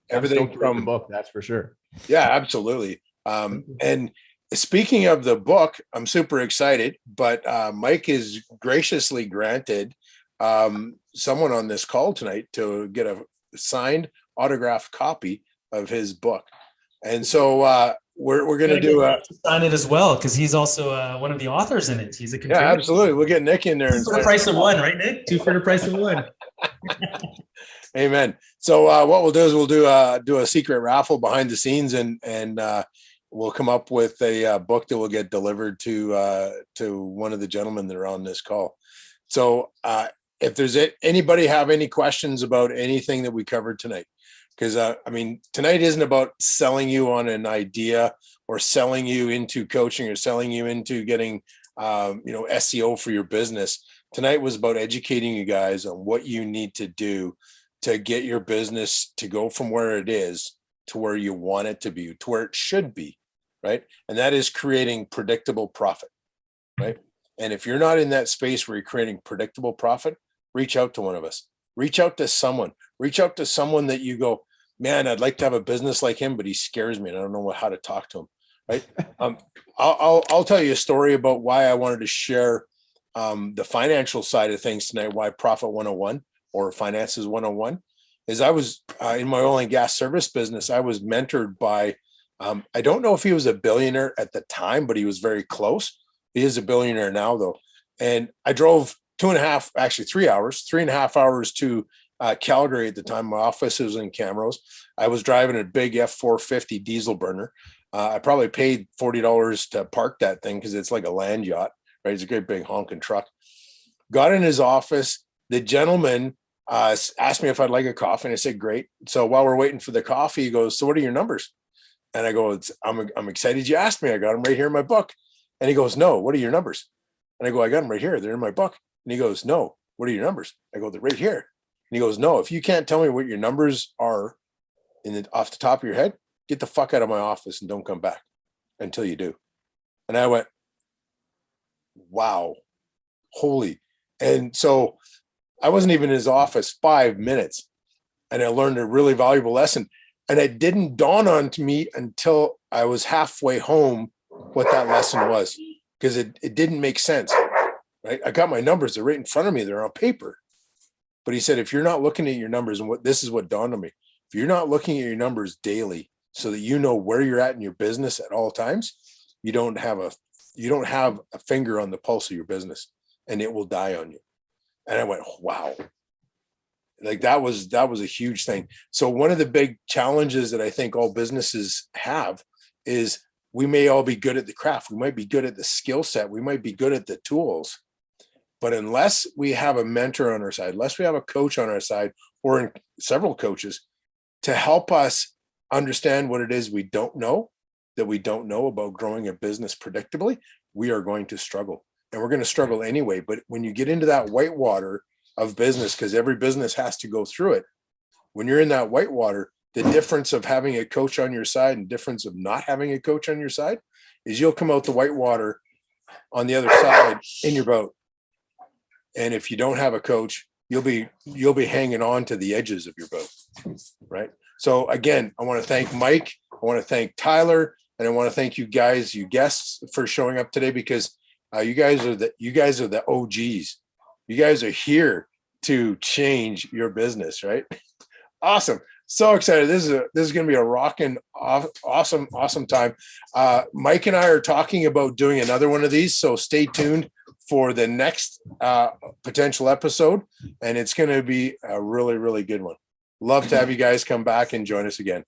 Everything from the book, that's for sure. Yeah, absolutely. And speaking of the book, I'm super excited, but Mike is graciously granted someone on this call tonight to get a signed autographed copy of his book. And so we're going to do sign it as well, because he's also one of the authors in it. He's a contributor. Yeah, absolutely. We'll get Nick in there. 2 for the price of one, right, Nick? 2 for the price of one. Amen. So what we'll do is we'll do a secret raffle behind the scenes, and we'll come up with a book that will get delivered to one of the gentlemen that are on this call. So if there's anybody have any questions about anything that we covered tonight, because tonight isn't about selling you on an idea or selling you into coaching or selling you into getting SEO for your business. Tonight was about educating you guys on what you need to do to get your business to go from where it is to where you want it to be, to where it should be, right? And that is creating predictable profit, right? And if you're not in that space where you're creating predictable profit, reach out to one of us. Reach out to someone. Reach out to someone that you go, man, I'd like to have a business like him, but he scares me and I don't know how to talk to him, right? I'll tell you a story about why I wanted to share the financial side of things tonight, why Profit 101 or Finances 101 is I was in my oil and gas service business. I was mentored by, I don't know if he was a billionaire at the time, but he was very close. He is a billionaire now though. And I drove 3.5 hours to Calgary at the time. My office was in Camrose. I was driving a big F450 diesel burner. I probably paid $40 to park that thing because it's like a land yacht, right? It's a great big honking truck. Got in his office. The gentleman asked me if I'd like a coffee, and I said, great. So while we're waiting for the coffee, he goes, so what are your numbers? And I go, I'm excited you asked me. I got them right here in my book. And he goes, no, what are your numbers? And I go, I got them right here. They're in my book. And he goes, no, what are your numbers? I go, they're right here. And he goes, no, if you can't tell me what your numbers are off the top of your head, get the fuck out of my office and don't come back until you do. And I went, wow, holy. And so I wasn't even in his office 5 minutes, and I learned a really valuable lesson. And it didn't dawn on to me until I was halfway home what that lesson was. because it didn't make sense. Right? I got my numbers, they're right in front of me, they're on paper. But he said, if you're not looking at your numbers, and this is what dawned on me, if you're not looking at your numbers daily so that you know where you're at in your business at all times, you don't have a finger on the pulse of your business, and it will die on you. And I went, wow. Like that was a huge thing. So one of the big challenges that I think all businesses have is we may all be good at the craft. We might be good at the skill set. We might be good at the tools. But unless we have a mentor on our side, unless we have a coach on our side, or several coaches to help us understand what it is we don't know, that we don't know about growing a business predictably, we are going to struggle. And we're going to struggle anyway. But when you get into that whitewater of business, because every business has to go through it, when you're in that whitewater, the difference of having a coach on your side and difference of not having a coach on your side is you'll come out the whitewater on the other side in your boat. And if you don't have a coach, you'll be hanging on to the edges of your boat, right? So again, I want to thank Mike. I want to thank Tyler, and I want to thank you guys, you guests, for showing up today, because you guys are the OGs. You guys are here to change your business, right? Awesome. So excited. This is going to be a rocking, awesome time. Mike and I are talking about doing another one of these, so stay tuned for the next potential episode, and it's going to be a really, really good one. Love to have you guys come back and join us again.